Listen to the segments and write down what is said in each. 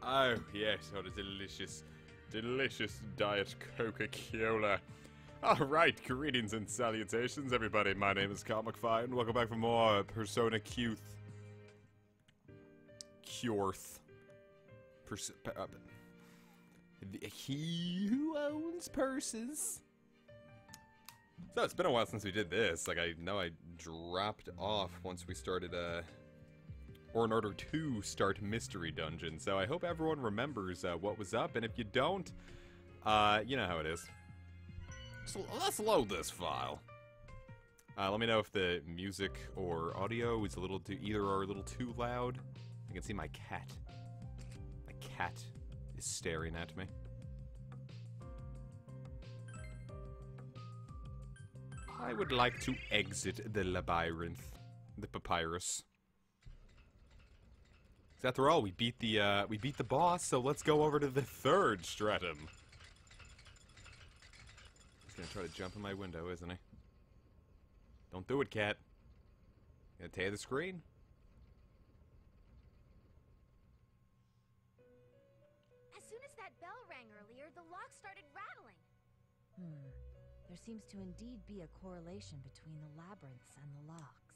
Oh, yes, oh, the delicious, delicious Diet Coca-Cola. Alright, greetings and salutations, everybody. My name is Carl McFly, and welcome back for more Persona Qth. Qth. He who owns purses. So, it's been a while since we did this. Like, I know I dropped off once we started, or in order to start Mystery Dungeon. So I hope everyone remembers what was up, and if you don't, you know how it is. So let's load this file. Let me know if the music or audio is a little too, either are a little too loud. I can see my cat. My cat is staring at me. I would like to exit the Labyrinth. The papyrus. After all, we beat the boss, so let's go over to the third stratum. He's gonna try to jump in my window, isn't he? Don't do it, cat. Gonna tear the screen. As soon as that bell rang earlier, the lock started rattling. There seems to indeed be a correlation between the labyrinths and the locks.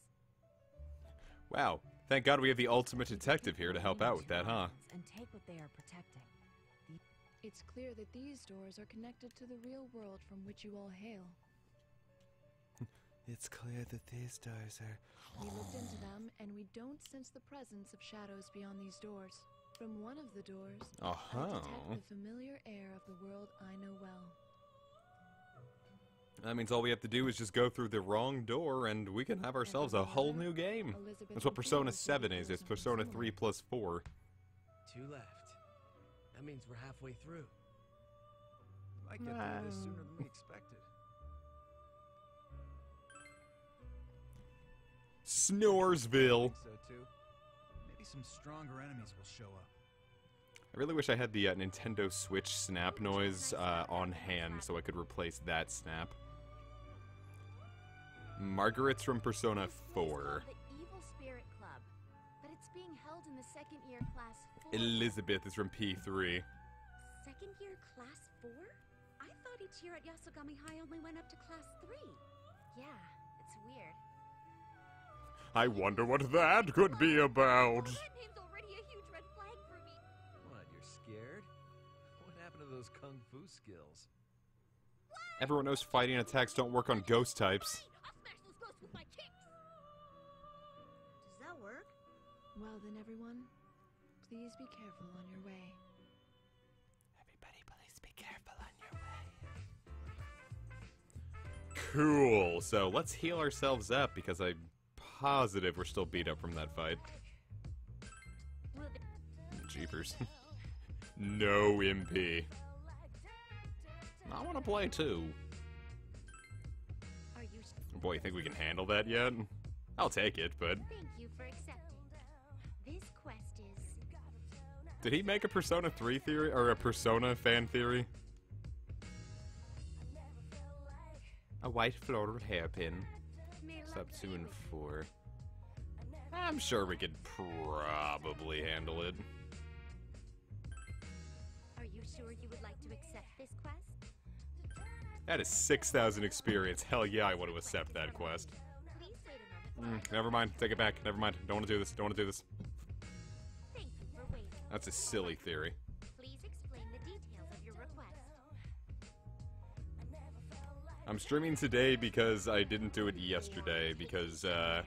Wow. Thank God we have the ultimate detective here to help out with that, huh? And take what they are protecting. It's clear that these doors are connected to the real world from which you all hail. It's clear that these doors are... We looked into them, and we don't sense the presence of shadows beyond these doors. From one of the doors, I detect the familiar air of the world I know well. That means all we have to do is just go through the wrong door, and we can have ourselves a whole new game. That's what Persona 7 is. It's Persona 3 plus 4. 2 left. That means we're halfway through. Might get through this sooner than we expected. Snoresville. I think so too. Maybe some stronger enemies will show up. I really wish I had the Nintendo Switch snap noise on hand so I could replace that snap. Margaret's from Persona 4. It's called the Evil Spirit Club, but it's being held in the second year class 4. Elizabeth is from P3. Second year class 4? I thought each year at Yasogami High only went up to class 3. Yeah, it's weird. I wonder what that could be about. That name's already a huge red flag for me. What, you're scared? What happened to those kung fu skills? Everyone knows fighting attacks don't work on ghost types. I'll smash those ghosts with my kicks. Does that work? Well then, everyone, please be careful on your way. Everybody, please be careful on your way. Cool. So let's heal ourselves up because I'm positive we're still beat up from that fight. Jeepers. No MP. I want to play too. Are you? Boy, you think we can handle that yet? I'll take it, but... Thank you for accepting. This quest is... Did he make a Persona 3 theory, or a Persona fan theory? A white floral hairpin. Sub 2 and 4. I'm sure we could probably handle it. Are you sure you would like to accept this quest? That is 6,000 experience. Hell yeah, I want to accept that quest. Please wait a moment. Never mind. Take it back. Never mind. Don't want to do this. Don't want to do this. Thank you for waiting. That's a silly theory. Please explain the details of your request. I'm streaming today because I didn't do it yesterday because, I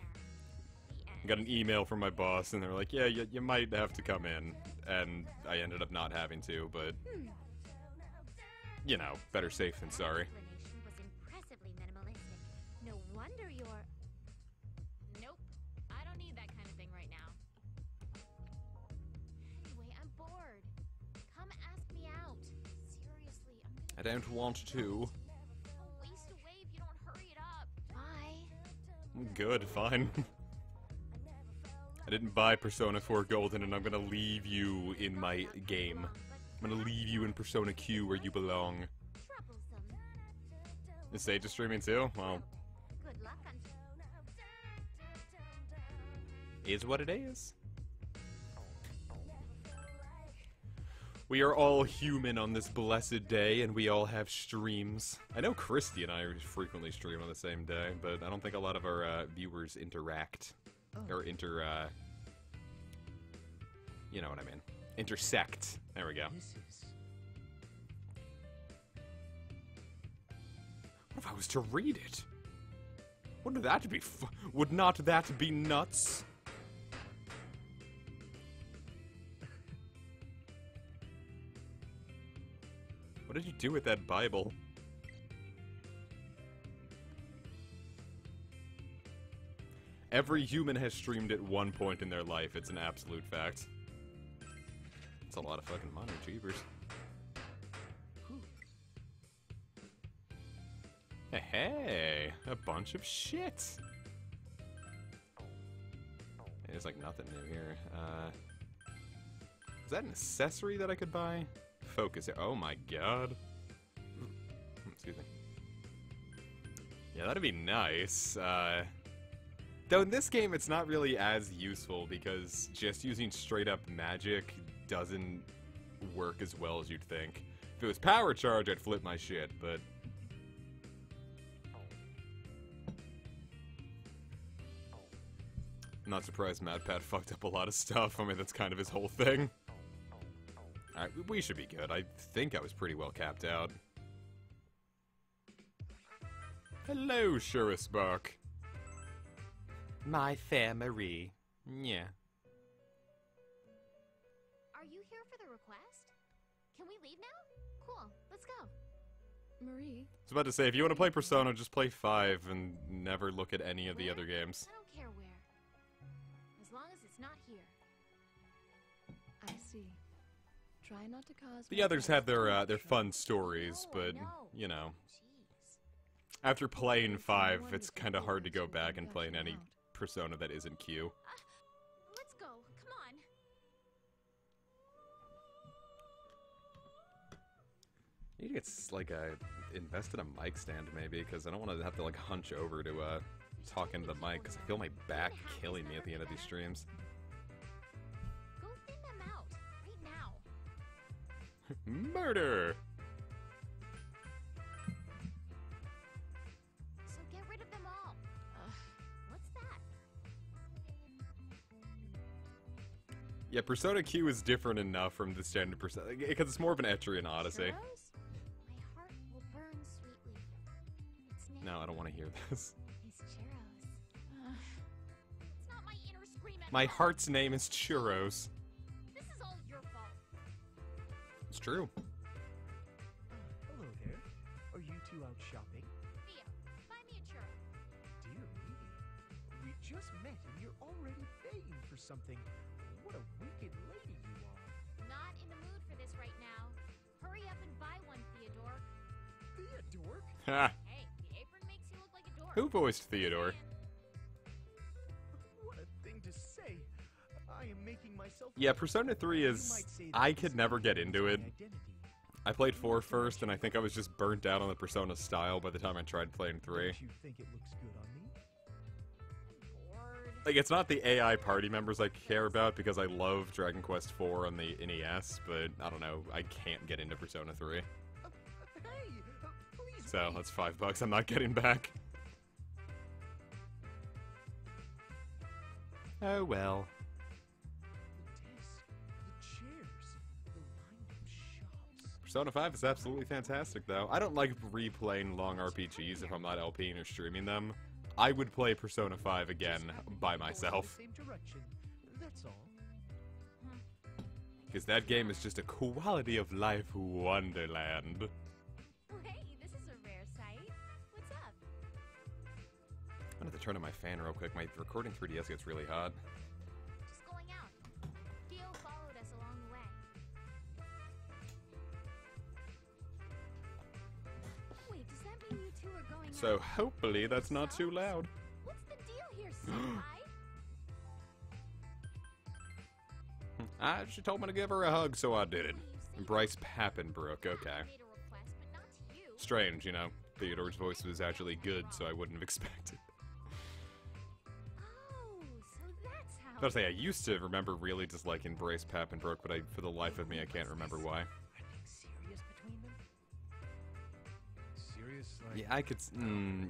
got an email from my boss and they were like, yeah, you might have to come in. And I ended up not having to, but... You know, better safe than sorry. Explanation was impressively minimalistic. No wonder you're... Nope. I don't need that kind of thing right now. Anyway, I'm bored. Come ask me out. Seriously, I'm gonna... I don't want to. I'll waste away if you don't hurry it up. Bye. Good, fine. I didn't buy Persona 4 Golden and I'm gonna leave you in my game. I'm gonna leave you in Persona Q where you belong. Troublesome. Is Sage streaming too? Well, Good luck on... is what it is. We are all human on this blessed day, and we all have streams. I know Christy and I frequently stream on the same day, but I don't think a lot of our viewers interact. Or you know what I mean. Intersect. There we go. What if I was to read it? Wouldn't that be would not that be nuts? What did you do with that Bible? Every human has streamed at one point in their life. It's an absolute fact. It's a lot of fucking money, jeepers. Hey, a bunch of shit. There's like nothing new here. Is that an accessory that I could buy? Focus. Oh my god. Excuse me. Yeah, that'd be nice. Though in this game, it's not really as useful because just using straight up magic doesn't work as well as you'd think. If it was power charge, I'd flip my shit, but I'm not surprised MatPat fucked up a lot of stuff. I mean, that's kind of his whole thing. Alright, we should be good. I think I was pretty well capped out. Hello, Shurisbark. My fair Marie. Yeah. Are you here for the request? Can we leave now? Cool, let's go. Marie? I was about to say, if you want to play Persona, just play 5 and never look at any of the other games. I don't care where. As long as it's not here. I see. Try not to cause The others have their fun stories, but, you know. Jeez. After playing 5, it's kind of hard to go back and play in any Persona that isn't Q. Let's go, come on. I need to get, like, invest in a mic stand, maybe, because I don't want to have to, like, hunch over to, talk into the mic, because I feel my back killing me at the end of these streams. Go thin them out, right now. Murder! So get rid of them all. What's that? Yeah, Persona Q is different enough from the standard Persona, because it's more of an Etrian Odyssey. Churros? My heart will burn sweetly. Its name No, I don't want to hear this. is Churros. It's not my inner scream at My all. heart's name is Churros. This is all your fault. It's true. Hello there. Are you two out shopping? Theo, buy me a churro. Dear me. We just met and you're already begging for something. What a wicked lady you are. Not in the mood for this right now. Hurry up and buy one, Theodore. Theodore? Ha! Hey, the apron makes you look like a dork. Who voiced Theodore? What a thing to say. I am making myself... Yeah, Persona 3 is... I could never get into it. I played 4 first, and I think I was just burnt out on the Persona style by the time I tried playing 3. Don't you think it looks good on me? Bored. Like, it's not the AI party members I care about, because I love Dragon Quest 4 on the NES, but, I don't know, I can't get into Persona 3. Hey, please So, wait. that's $5 I'm not getting back. Oh well. The desk, the chairs, the lined up shops. Persona 5 is absolutely fantastic, though. I don't like replaying long RPGs if I'm not LPing or streaming them. I would play Persona 5 again by myself, Same direction. That's all. because that game is just a quality of life wonderland. Hey, this is a rare sight. What's up? I'm gonna have to turn on my fan real quick. My recording 3DS gets really hot. Just going out. Theo followed us along the way. Wait, does that mean you two are going So out? hopefully that's not too loud. What's the deal here, Senpai? She told me to give her a hug, so I did it. What do you say? Bryce Pappenbrook, okay. I made a request, but not to you. Strange, you know. Theodore's voice was actually good, so I wouldn't have expected. Oh, so that's how I was say, I used to remember really disliking Brace, Pap, and Brooke, but for the life of me, I can't remember why. Are things serious between them? Serious? Like... Yeah, I could...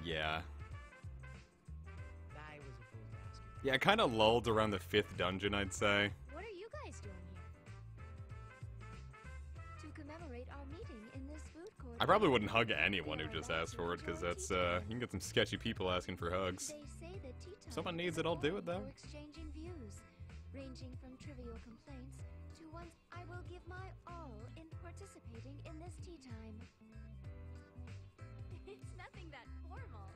yeah. I was a fool to ask you. Yeah, kind of lulled around the 5th dungeon, I'd say. What are you guys doing here? To commemorate our meeting in this food court. I probably wouldn't hug anyone who just asked for it, because that's, you can get some sketchy people asking for hugs. They say that tea time Someone is needs a it, I'll do forum it, though. for exchanging views, ranging from trivial complaints to ones I will give my all in participating in this tea time. It's nothing that formal.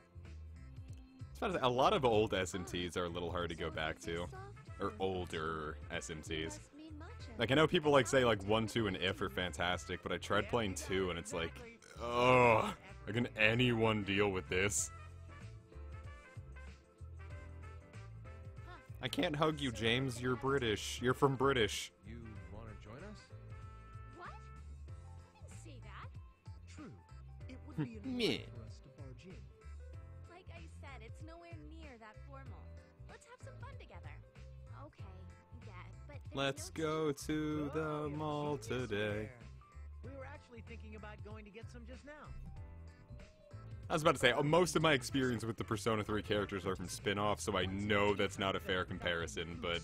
A lot of old SMTs are a little hard to go back to. Or older SMTs. Like, I know people say, like, 1, 2, and If are fantastic, but I tried playing 2, and it's like, oh, how can anyone deal with this? I can't hug you, James. You're British. You're from British. You want to join us? What? I didn't say that. True. It would be an Meh. honor for us to barge in. Like I said, it's nowhere near that formal. Let's have some fun together. Okay, yeah, but there's Let's no go tea. to the yeah, mall genius today. there. We were actually thinking about going to get some just now. I was about to say, most of my experience with the Persona 3 characters are from spin-offs, so I know that's not a fair comparison, but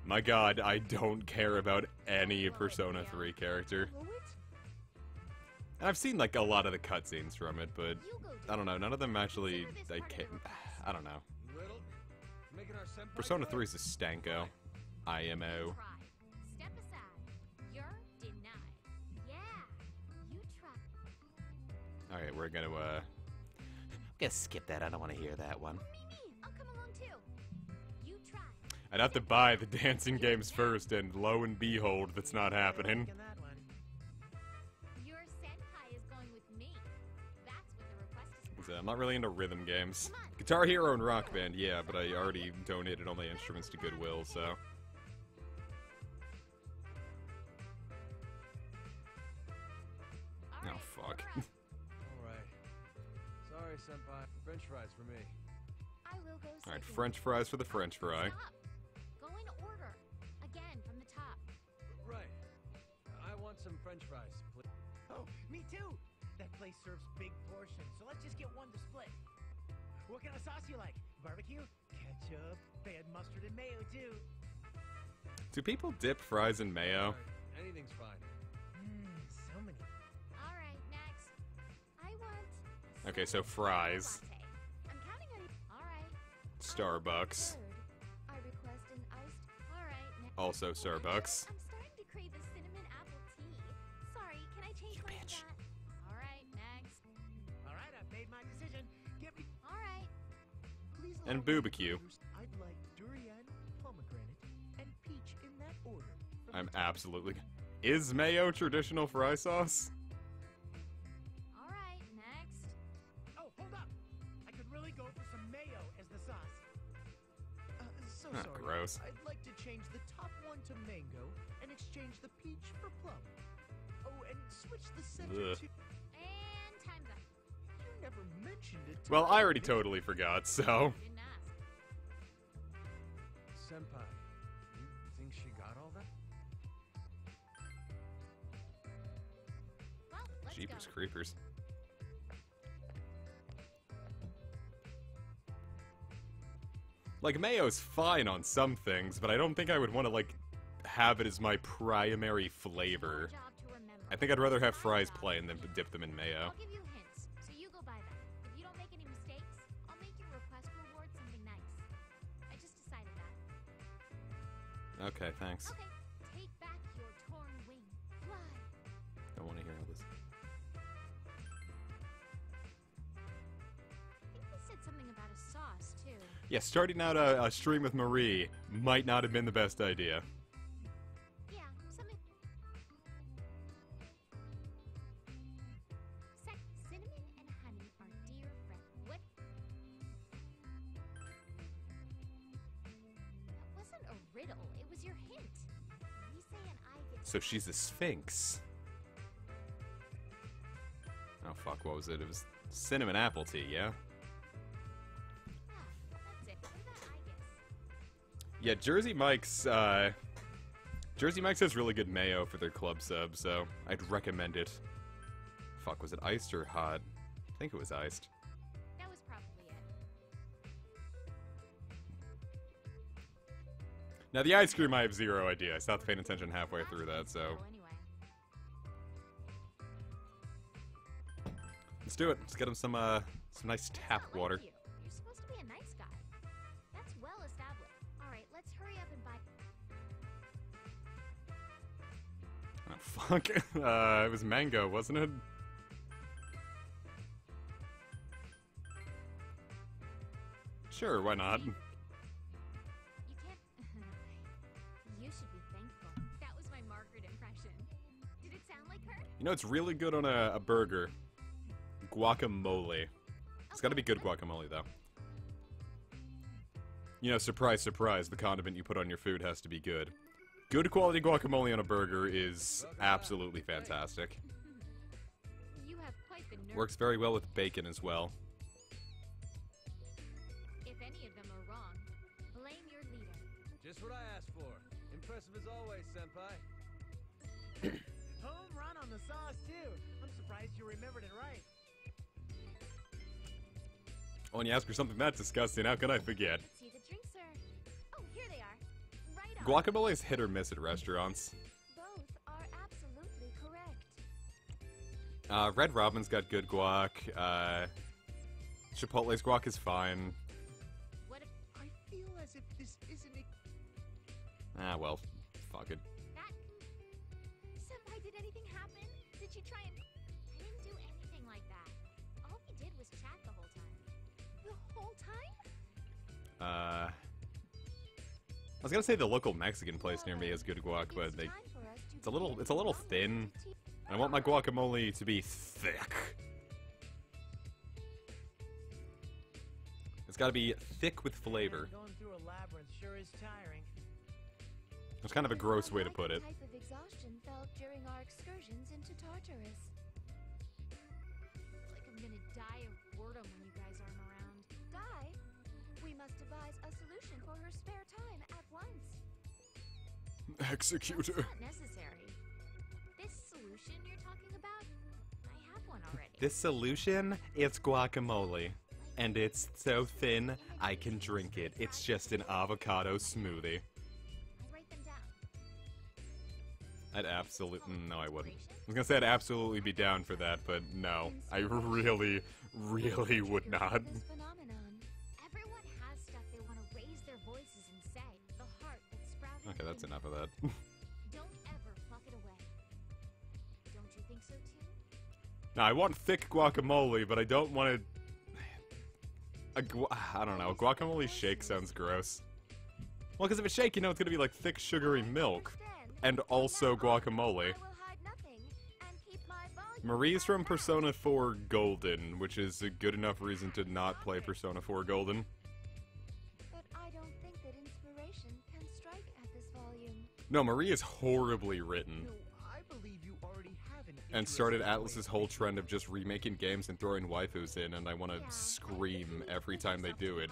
my god, I don't care about any Persona 3 character. And I've seen, like, a lot of the cutscenes from it, but I don't know, none of them actually, I don't know. Little? Making our senpai Persona cry? 3 is a stanko. IMO. Try. Step aside. You're denied. Yeah, you try. Alright, we're gonna skip that, I don't want to hear that one. Me, I'll come along too. You try. I'd have to buy the dancing games first, and lo and behold, that's not happening. Liking that one. Your senpai is going with me. That's what the request is about. I'm not really into rhythm games. Guitar Hero and Rock Band, yeah, but I already donated all my instruments to Goodwill, so... All Oh, right, fuck. we're up. Alright. Sorry, senpai. French fries for me. I will go Alright, second. French fries for the French fry. Stop. Go in order. Again, from the top. Right. I want some French fries, please. Oh, me too. That place serves big portions, so let's just get one to split. What kind of sauce you like? Barbecue? Ketchup? They had mustard and mayo too. Do people dip fries in mayo? Alright, anything's fine. So many. All right, next. I want Okay, so fries. Latte. I'm counting on you. All right. Starbucks. third. I request an iced. All right. Next. Also Starbucks. I'm starting to crave the cinnamon apple tea. Sorry, can I change You mine bitch. to that? All right, next. All right, I've made my decision. Get me. All right. Please And allow me to Boobacue. orders. I'd like durian, pomegranate, and peach in that order. From I'm the top. absolutely... Is mayo traditional fry sauce? All right, next. Oh, hold up! I could really go for some mayo as the sauce. So Ah, sorry. gross. I'd like to change the top one to mango and exchange the peach for plum. Oh, and switch the center Ugh. to. And time's up. You never mentioned it. to Well, me. I already totally forgot, so... Didn't ask. Senpai, you think she got all that? Well, let's Jeepers go. creepers. Like, mayo's fine on some things, but I don't think I would want to, like, have it as my primary flavor. Job to remember. I think I'd rather have My fries job. plain than dip them in mayo. I'll give you hints, so you go by them. If you don't make any mistakes, I'll make your request reward something nice. I just decided that. Okay, thanks. Okay, take back your torn wing. Fly. Don't want to hear all this. I think they said something about a sauce, too. Yeah, starting out a stream with Marie might not have been the best idea. Yeah, something. Cinnamon and honey are dear friends. What? That wasn't a riddle. It was your hint. We say an I get. So she's a sphinx. Oh fuck, what was it? It was cinnamon apple tea, yeah? Ah, that's it. What about I guess? Yeah, Jersey Mike's has really good mayo for their club sub, so I'd recommend it. Fuck, was it iced or hot? I think it was iced. That was probably it. Now, the ice cream, I have zero idea. I stopped paying attention halfway through that, so... Oh, anyway. Let's do it. Let's get him some nice tap Not like water. you. You're supposed to be a nice guy. That's well established. All right, let's hurry up and buy. Oh, fuck. It was mango, wasn't it? Sure, why not? You can't. You should be thankful. That was my Margaret impression. Did it sound like her? You know, it's really good on a burger. Guacamole. It's gotta be good guacamole, though. You know, surprise, surprise, the condiment you put on your food has to be good. Good quality guacamole on a burger is absolutely fantastic. You have quite the nerve. Works very well with bacon as well. If any of them are wrong, blame your leader. Just what I asked for. Impressive as always, Senpai. Home run on the sauce, too. I'm surprised you remembered it right. Oh, and you ask for something that disgusting, how can I forget? Let's see the drinks, sir. Oh, here they are. Right on. Guacamole is hit or miss at restaurants. Both are absolutely correct. Red Robin's got good guac. Chipotle's guac is fine. What if I feel as if this isn't a... Ah, well, fuck it. that... Senpai, did anything happen? Did you try and... I didn't do anything like that. All we did was chat the whole time. The whole time? I was gonna say the local Mexican place near me has good guac, but it's a little thin. I want my guacamole to be thick. It's gotta be thick with flavor. Going through a labyrinth sure is tiring. It's kind of a gross way to put it. Type of exhaustion felt during our excursions into Tartarus. It's like I'm gonna die of boredom when you guys aren't around. Die? We must devise a solution for her spare time at once. Executor. That's not necessary. This solution you're talking about, I have one already. This solution, it's guacamole. And it's so thin, I can drink it. It's just an avocado smoothie. I'll write them down. I'd absolutely... No, I wouldn't. I was gonna say I'd absolutely be down for that, but no. I really, really would not. This phenomenon. Everyone has stuff they want to raise their voices and say. The heart that sprouted. Okay, that's within enough of that. Don't ever pluck it away. Don't you think so too? Now, I want thick guacamole, but I don't want it... I don't know, a guacamole shake sounds gross. Well, because if it's shake, you know it's gonna be like thick, sugary milk. And also guacamole. Marie's from Persona 4 Golden, which is a good enough reason to not play Persona 4 Golden. But I don't think that inspiration can strike at this volume. No, Marie is horribly written. No, I believe you already have an And started interesting Atlus's whole trend of just remaking games and throwing waifus in, and I want to scream every time they do it.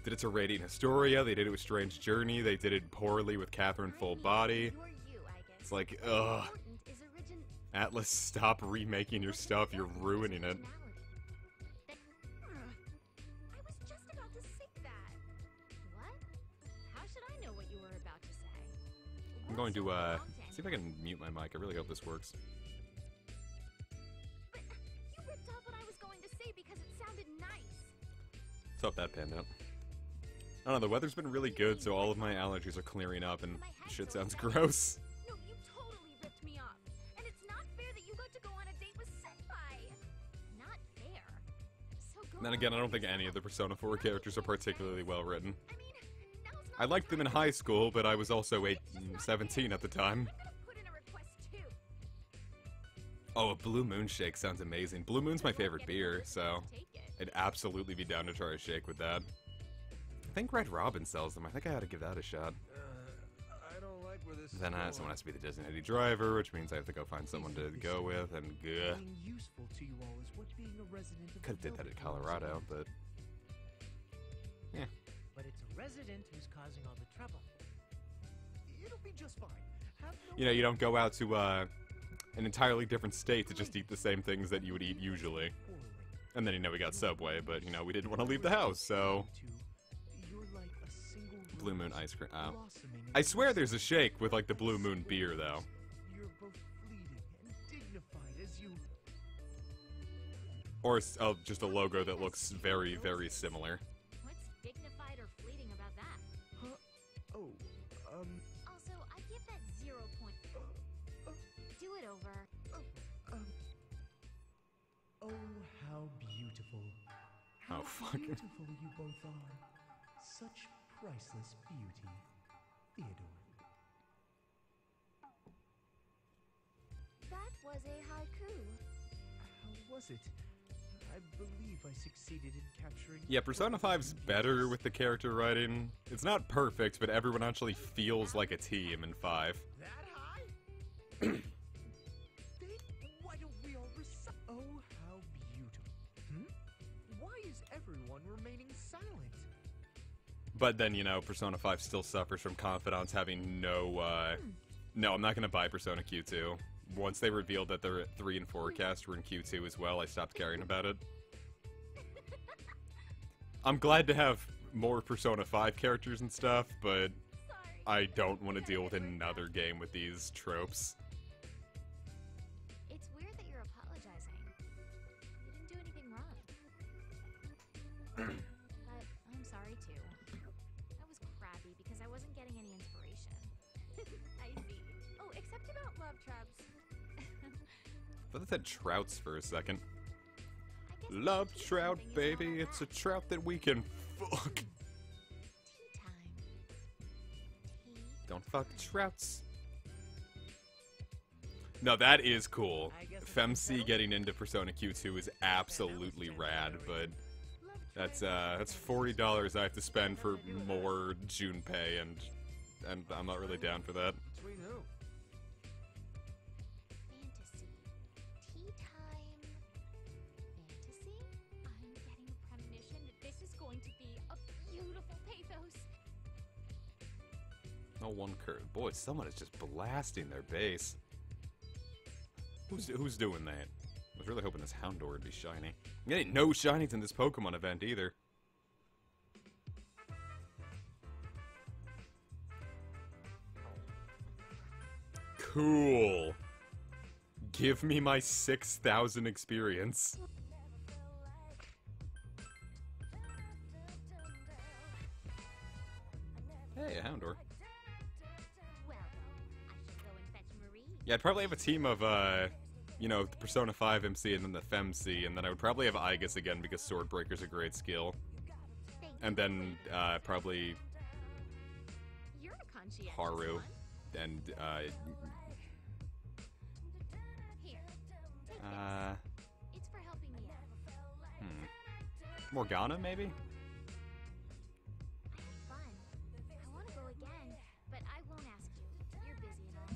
Did it to Radiant Historia, they did it with Strange Journey, they did it poorly with Catherine Full Body. You're you, I guess. It's like, ugh. Important is Atlus, stop remaking your stuff, you're ruining it. I was just about to say that. What? How should I know what you were about to say? I'm going to, see if I can mute my mic, I really hope this works. But you ripped off what I was going to say because it sounded nice. Let's hope that panned out. I don't know, the weather's been really good, so all of my allergies are clearing up, and shit sounds gross. No, you totally ripped me off. And it's not fair that you got to go on a date with Senpai. Not fair. So go Then again, I don't think any of the Persona 4 characters are particularly well written. I mean, now's not I liked them in the time. high school, but I was also 17 at the time. I'm gonna put in a request too. Oh, a Blue Moon shake sounds amazing. Blue Moon's my favorite beer, so Take it. I'd absolutely be down to try a shake with that. I think Red Robin sells them. I think I ought to give that a shot. I don't like where this Then is going. someone has to be the designated driver, which means I have to go find someone to go with, and gah. Being useful to you all is what being a resident of Could have the did that in village Colorado, is. but... Yeah. But it's a resident president who's causing all the trouble. It'll be just fine. Have no You know, you don't go out to an entirely different state to just eat the same things that you would eat usually. And then, you know, we got Subway, but, you know, we didn't want to leave the house, so... You're like a single Blue Moon rose ice cream. Oh. blossoming in I swear there's a shake with, like, the Blue Moon beer, though. You're both fleeting and dignified as you... Or just a logo that looks very, very similar. What's dignified or fleeting about that? Huh? Oh, Also, I give that 0 point. Do it over. Oh, how beautiful. Oh, How fuck. beautiful you both are. Such priceless beauty. Theodore. That was a haiku. How was it? I believe I succeeded in capturing... Yeah, Persona 5's better with the character writing. It's not perfect, but everyone actually feels like a team in 5. That high? Why don't we all recite? Oh, how beautiful. Why is everyone remaining silent? But then, you know, Persona 5 still suffers from Confidants having no, No, I'm not gonna buy Persona Q2. Once they revealed that the 3 and 4 cast were in Q2 as well, I stopped caring about it. I'm glad to have more Persona 5 characters and stuff, but I don't want to deal with another game with these tropes. It's weird that you're apologizing. You didn't do anything wrong. But I'm sorry too. I was crabby because I wasn't getting any inspiration. I see. Oh, except about love traps. I thought it said trouts for a second. I guess Love tea trout, something is baby, all it's a that. trout that we can fuck. Tea time. Tea. Don't fuck trouts. No, that is cool. FemC getting into Persona Q2 is absolutely rad, but that's $40 I have to spend for more Junpei, and I'm not really down for that. Between who? Fantasy. Tea time. Fantasy? I'm getting a premonition that this is going to be a beautiful pathos. Oh, one curve. Boy, someone is just blasting their bass. Who's doing that? I was really hoping this Houndour would be shiny. I'm getting no shinies in this Pokemon event either. Cool. Give me my 6,000 experience. Hey, a Houndour. Well, I should go and fetch Marie. Yeah, I'd probably have a team of, you know, the Persona 5 MC and then the FemC, and then I would probably have Igus again because Swordbreaker's a great skill. Thank And you. then, probably You're a conscientious Haru one. and, Here, take this. It's for helping me out. Morgana, maybe? I had fun. I want to go again, but I won't ask you. You're busy and all.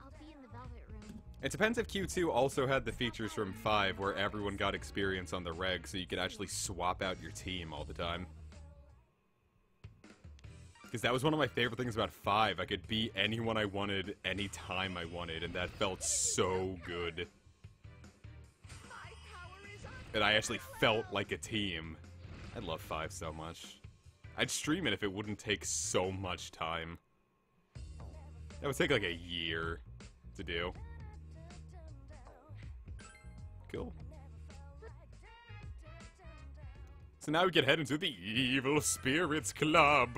I'll be in the Velvet Room. It depends if Q2 also had the features from 5 where everyone got experience on the reg, so you could actually swap out your team all the time. Because that was one of my favorite things about 5. I could be anyone I wanted, anytime I wanted, and that felt so good. And I actually felt like a team. I love 5 so much. I'd stream it if it wouldn't take so much time. That would take like a year to do. Cool. So now we can head into the Evil Spirits Club.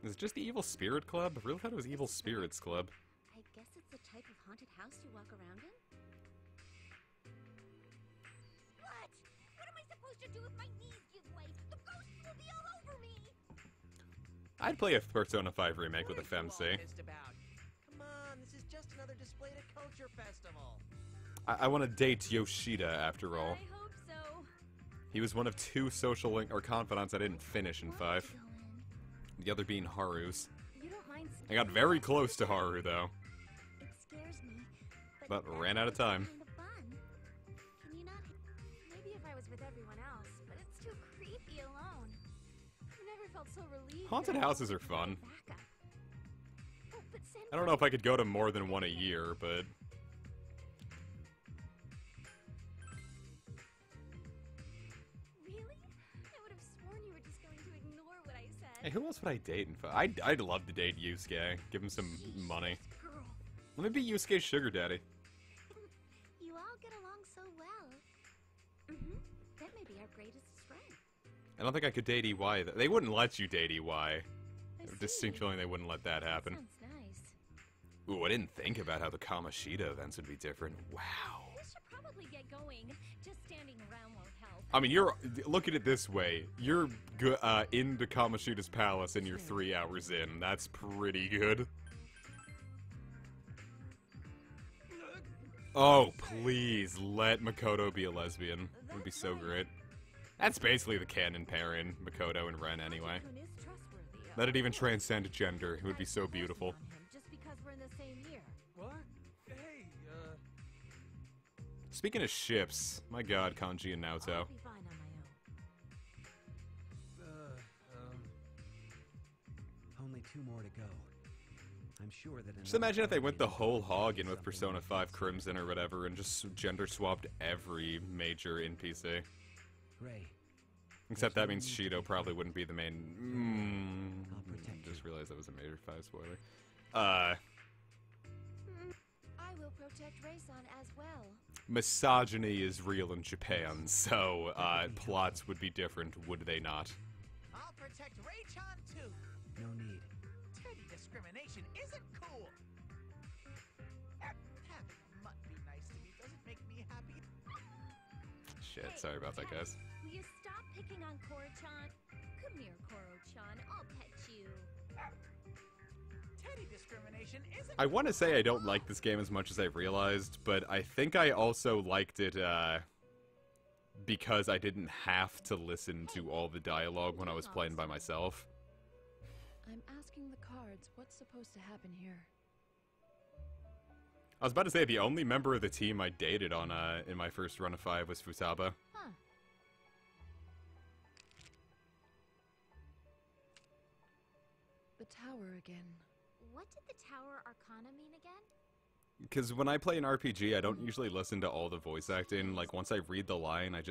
Is it just the Evil Spirit Club? I really thought it was Evil Spirits Club. I guess it's the type of haunted house you walk around in? What? What am I supposed to do if my knees give way? The ghosts will be all over me. I'd play a Persona 5 remake with a FemC. Come on, this is just another display at a culture festival. I want to date Yoshida after all. I hope so. He was one of 2 social link or confidants I didn't finish in 5. The other being Haru's. You don't mind I got very close to Haru though, It scares me. but ran out of time. Kind of fun. Can you not? Maybe if if I was with everyone else, but it's too creepy alone. I've never felt so relieved. Haunted houses are fun. Backup. Oh, but Senpai, I don't know if I could go to more than one a year, but... Really? I would have sworn you were just going to ignore what I said. Hey, who else would I date? I'd love to date Yusuke. Give him some money. Girl. Let me be Yusuke's sugar daddy. You all get along so well. That may be our greatest strength. I don't think I could date EY. They wouldn't let you date EY. I have a see. distinct feeling they wouldn't let that happen. Sounds nice. Ooh, I didn't think about how the Kamoshida events would be different. Wow. We should probably get going. Just standing around won't help. I mean, look at it this way. You're into Kamoshida's palace and you're 3 hours in. That's pretty good. Oh, please, let Makoto be a lesbian. It would be so great. That's basically the canon pairing, Makoto and Ren anyway. Kun is trustworthy. Let it even transcend gender. It would be so beautiful. Just because we're in the same year. What? Hey, Speaking of ships, my god, Kanji and Naoto. I'll be fine on my own. Only 2 more to go. I'm sure that. Just imagine if they went the whole hog in with Persona 5 Crimson or whatever and just gender swapped every major NPC. Ray. Except that means Shido probably wouldn't be the main. I'll protect Just realized that was a major 5 spoiler. I will protect Ray-san as well. Misogyny is real in Japan, so plots would be different, would they not? I'll protect Ray-chan too. No need. Teddy discrimination isn't cool. Having a mutt be nice to me doesn't make me happy. Shit, sorry about that, guys. Will you stop picking on Koro-chan? Come here, Koro-chan. I'll pet you. Teddy discrimination isn't. I want to say I don't like this game as much as I realized, but I think I also liked it because I didn't have to listen to all the dialogue when I was playing by myself. I'm asking the cards what's supposed to happen here. I was about to say the only member of the team I dated on in my first run of 5 was Futaba. Huh. The tower again. What did the Tower Arcana mean again? Because when I play an RPG, I don't usually listen to all the voice acting. Like, once I read the line, I'm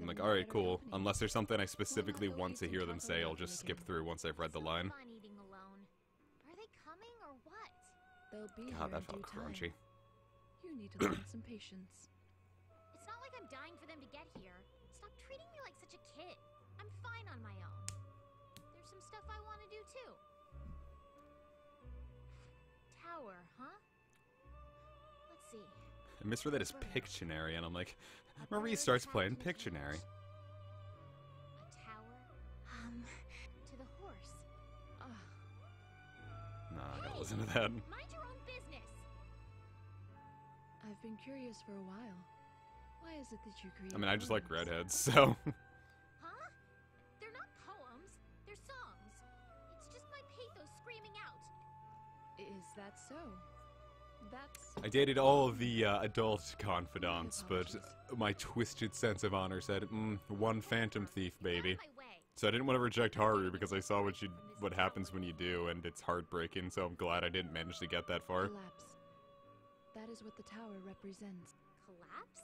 like, alright, cool. Unless there's something I specifically want to hear them say, I'll just skip through once I've read the line. Fun eating alone. Are they coming or what? They'll be God, here that in felt due time. crunchy. You need to learn some patience. It's not like I'm dying for them to get here. Stop treating me like such a kid. I'm fine on my own. There's some stuff I want to do too. Tower, huh? Let's see. I misread that as Pictionary, and I'm like, Marie starts playing Pictionary. A tower? To the horse. Nah, I gotta listen to that. Mind your own business. I've been curious for a while. Why is it that you create I mean, I just like poems? redheads, so... Huh? They're not poems. They're songs. It's just my pathos screaming out. Is that so? That's... I dated all of the adult confidants, but my twisted sense of honor said, one phantom thief, baby. Out of my way. So I didn't want to reject Haru because I saw what happens when you do, and it's heartbreaking, so I'm glad I didn't manage to get that far. Collapse. That is what the tower represents. Collapse?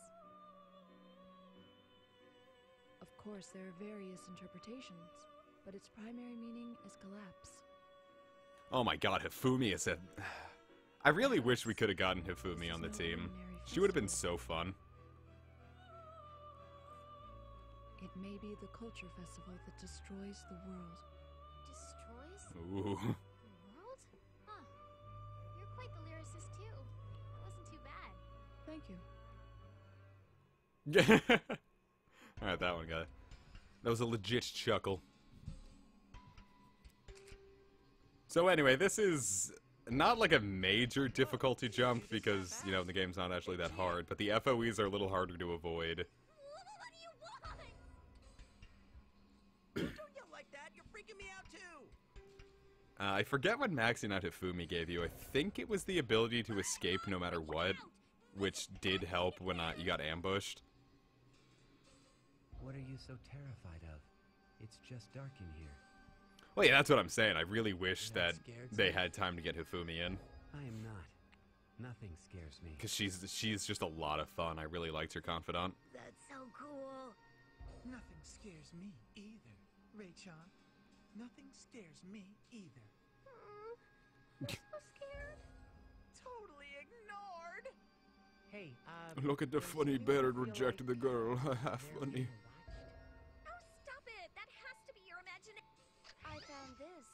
Of course, there are various interpretations, but its primary meaning is collapse. Oh my god, Hifumi is a... I really wish we could have gotten Hifumi on the team. She would have been so fun. It may be the culture festival that destroys the world. Destroys? Ooh. The world? Huh. You're quite the lyricist too. That wasn't too bad. Alright, that one got it. That was a legit chuckle. So anyway, this is not like a major difficulty jump because, you know, the game's not actually that hard, but the FOEs are a little harder to avoid. What do you want? Don't yell like that. You're freaking me out too. I forget what maxing out Hifumi gave you. I think it was the ability to escape no matter what, which did help when you got ambushed. you so terrified of? It's just dark in here. Well, yeah, that's what I'm saying. I really wish that scared, they had time to get Hifumi in. I am not. Nothing scares me. Because she's just a lot of fun. I really liked her confidant. That's so cool. Nothing scares me either, Ray-chan. Nothing scares me either. I'm so scared. Totally ignored. Hey, Look at the funny Baird rejected the girl. Funny. Oh, stop it! That has to be your imagination. I found this.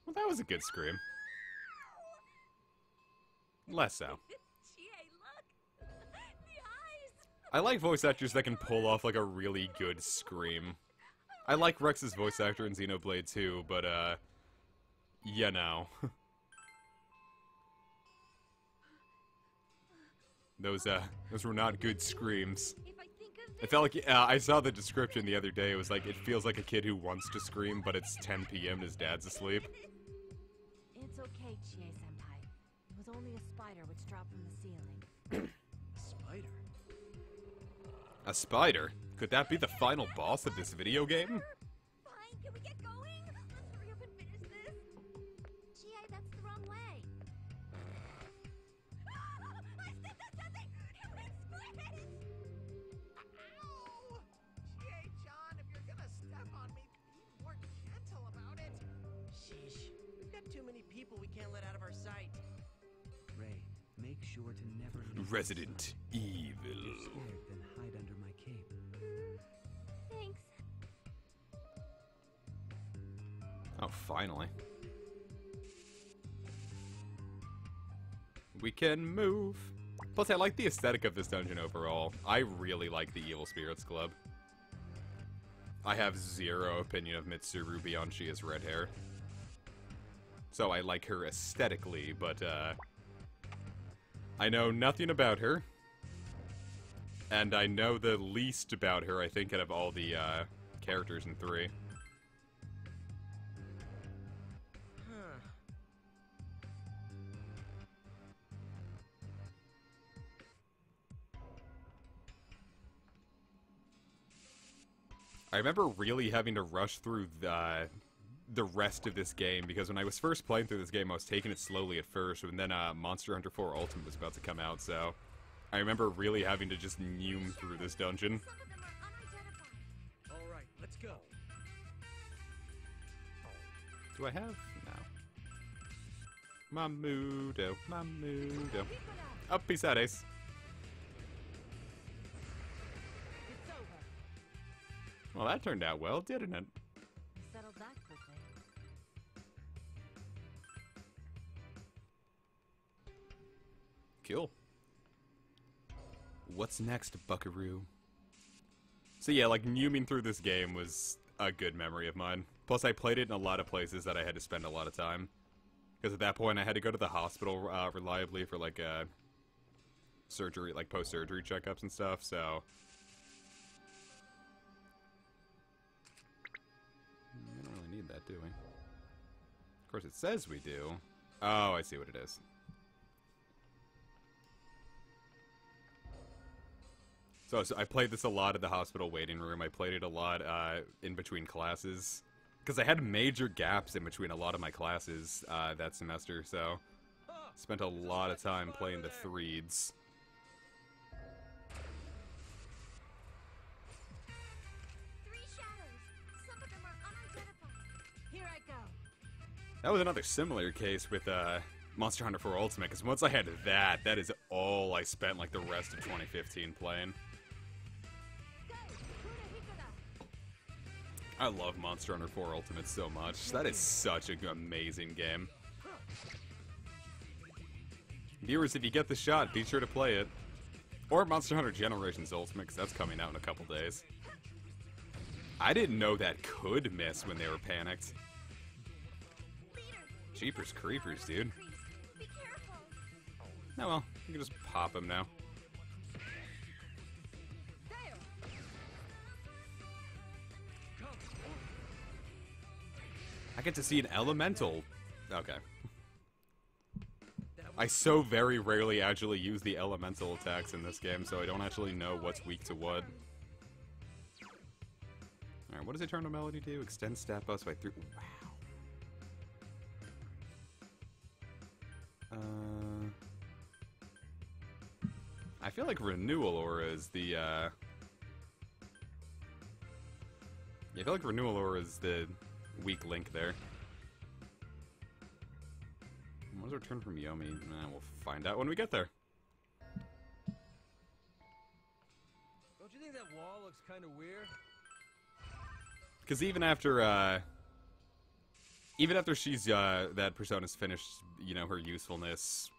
Well, that was a good scream. Less so. Chie, look! The eyes! I like voice actors that can pull off like a really good scream. I like Rex's voice actor in Xenoblade 2, but you know. Those were not good screams. If I think of It felt like, I saw the description the other day, it was like, it feels like a kid who wants to scream, but it's 10 p.m. and his dad's asleep. It's okay, Chie-senpai. It was only a spider which dropped from the ceiling. Spider? A spider? Could that be the final boss of this video game? Fine, can we get going? Let's hurry up and finish this. Chie, that's the wrong way. I stepped on something! It went split! Ow! Chie-chan, if you're gonna step on me, be more gentle about it. Sheesh. We've got too many people we can't let out of our sight. Ray, make sure to never leave. Resident If Evil. you're scared, then hide under my cape. Thanks. Oh, finally. We can move. Plus, I like the aesthetic of this dungeon overall. I really like the Evil Spirits Club. I have zero opinion of Mitsuru beyond she has red hair. So I like her aesthetically, but I know nothing about her. And I know the least about her, I think, out of all the characters in 3. Huh. I remember really having to rush through the rest of this game, because when I was first playing through this game, I was taking it slowly at first, and then Monster Hunter 4 Ultimate was about to come out, so I remember really having to just neum through this dungeon. Some of them are unidentified. All right, let's go. Do I have? No. Mamudo, Mamudo. Up, peace out, Ace. It's over. Well, that turned out well, didn't it? You settled that quickly. Cool. What's next, Buckaroo? So yeah, like, neuming through this game was a good memory of mine. Plus, I played it in a lot of places that I had to spend a lot of time. Because at that point, I had to go to the hospital reliably for, like, surgery, like, post-surgery checkups and stuff, so... We don't really need that, do we? Of course, it says we do. Oh, I see what it is. So I played this a lot at the hospital waiting room. I played it a lot in between classes. Because I had major gaps in between a lot of my classes that semester, so... Spent a lot of time playing the threeds. Three shadows. Some of them are unidentified. Here I go. That was another similar case with Monster Hunter 4 Ultimate, because once I had that is all I spent like the rest of 2015 playing. I love Monster Hunter 4 Ultimate so much. That is such an amazing game. Viewers, if you get the shot, be sure to play it. Or Monster Hunter Generations Ultimate, because that's coming out in a couple days. I didn't know that could miss when they were panicked. Jeepers creepers, dude. Be careful. Oh well, you can just pop him now. I get to see an elemental. Okay. I so very rarely actually use the elemental attacks in this game, so I don't actually know what's weak to what. Alright, what does Eternal Melody do? Extend stat buffs by 3... Wow. I feel like Renewal Aura is the, Yeah, I feel like Renewal Aura is the weak link there. What was our turn from Yomi? We'll find out when we get there. Don't you think that wall looks kind of weird? Because even after she's, that Persona's finished, you know, her usefulness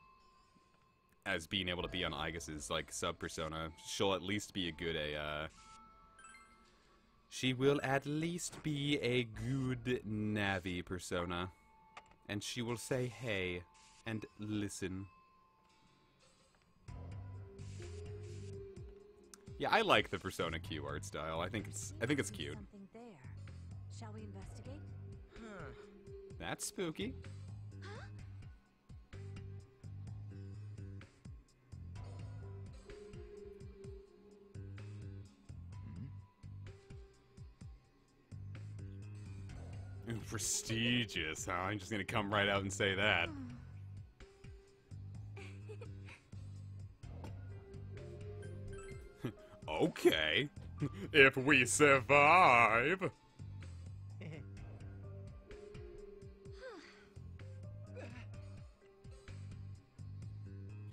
as being able to be on Aigus's, like, sub-persona, she'll at least be a good, she will at least be a good Navi persona. And she will say hey and listen. Yeah, I like the Persona Q art style. I think it's cute. Something there. Shall we investigate? Huh. That's spooky. Ooh, prestigious, huh? I'm just gonna come right out and say that. Okay. If we survive.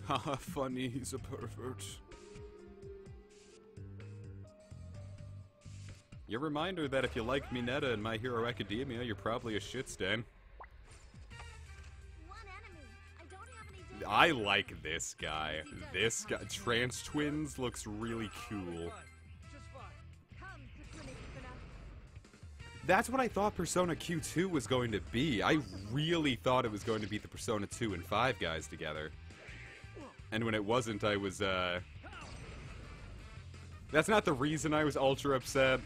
Haha, funny, he's a pervert. Your reminder that if you like Mineta and My Hero Academia, you're probably a shit stain. One enemy. I don't have any damage. I like this guy. This guy, Trans Twins, looks really cool. That's what I thought Persona Q2 was going to be. I really thought it was going to be the Persona 2 and 5 guys together. And when it wasn't, I was, That's not the reason I was ultra upset.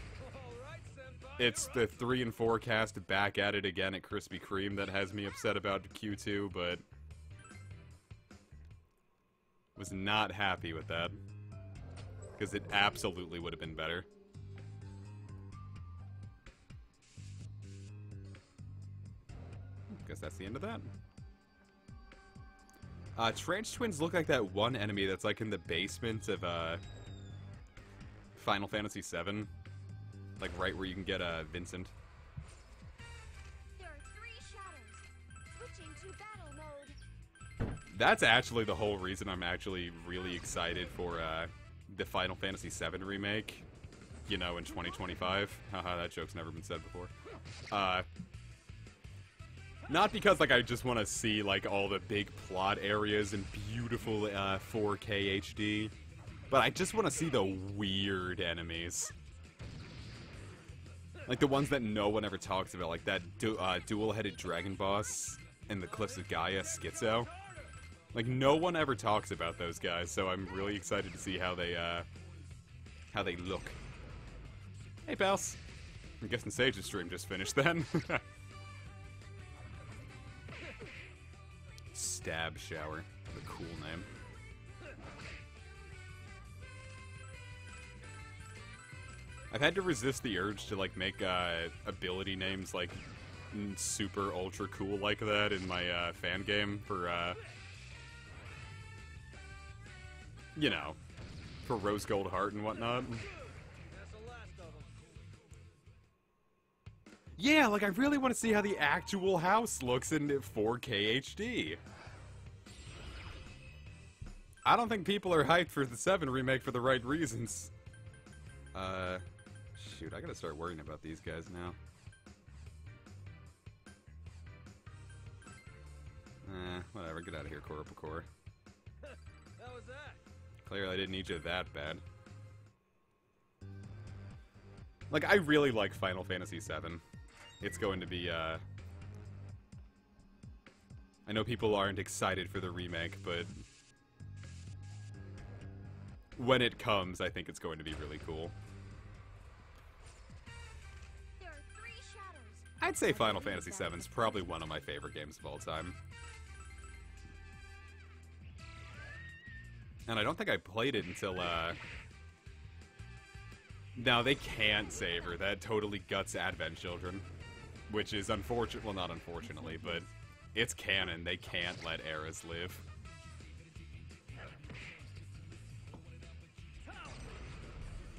It's the 3 and 4 cast back at it again at Krispy Kreme that has me upset about Q2, but... was not happy with that. Because it absolutely would have been better. Guess that's the end of that. Trans Twins look like that one enemy that's like in the basement of Final Fantasy VII. Like right where you can get Vincent. There are 3 shadows. Switching to battle mode. That's actually the whole reason I'm actually really excited for the Final Fantasy VII remake. You know, in 2025. Haha, that joke's never been said before. Not because, like, I just want to see, like, all the big plot areas and beautiful 4K HD, but I just want to see the weird enemies. Like, the ones that no one ever talks about, like that dual-headed dragon boss in the Cliffs of Gaia, Schizo. Like, no one ever talks about those guys, so I'm really excited to see how they look. Hey, pals. I'm guessing Sage's stream just finished then. Stab Shower. What a cool name. I've had to resist the urge to, like, make ability names, like, super ultra cool like that in my fan game for, you know, for Rose Gold Heart and whatnot. Yeah, like, I really want to see how the actual house looks in 4K HD. I don't think people are hyped for the 7 remake for the right reasons. Shoot, I gotta start worrying about these guys now. Whatever, get out of here, Core. How was that? Clearly I didn't need you that bad. Like, I really like Final Fantasy VII. It's going to be, I know people aren't excited for the remake, but when it comes, I think it's going to be really cool. There are 3 shadows. I'd say Final Fantasy VII is probably one of my favorite games of all time. And I don't think I played it until, No, they can't save her. That totally guts Advent Children. Which is unfortunate. Well, not unfortunately, but it's canon. They can't let Eris live.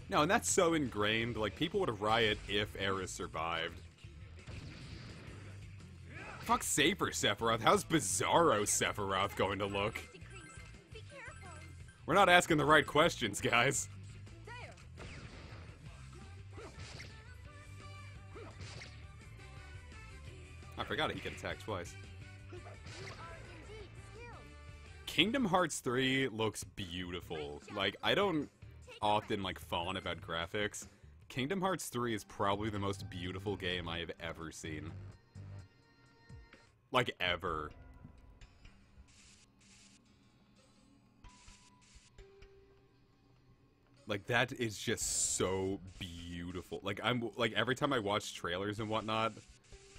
No, and that's so ingrained. Like, people would riot if Eris survived. Fuck Saber Sephiroth. How's Bizarro Sephiroth going to look? We're not asking the right questions, guys. I forgot he can attack twice. Kingdom Hearts 3 looks beautiful. Like, I don't often, like, fawn about graphics. Kingdom Hearts 3 is probably the most beautiful game I have ever seen. Like, ever. Like, that is just so beautiful. Like, every time I watch trailers and whatnot,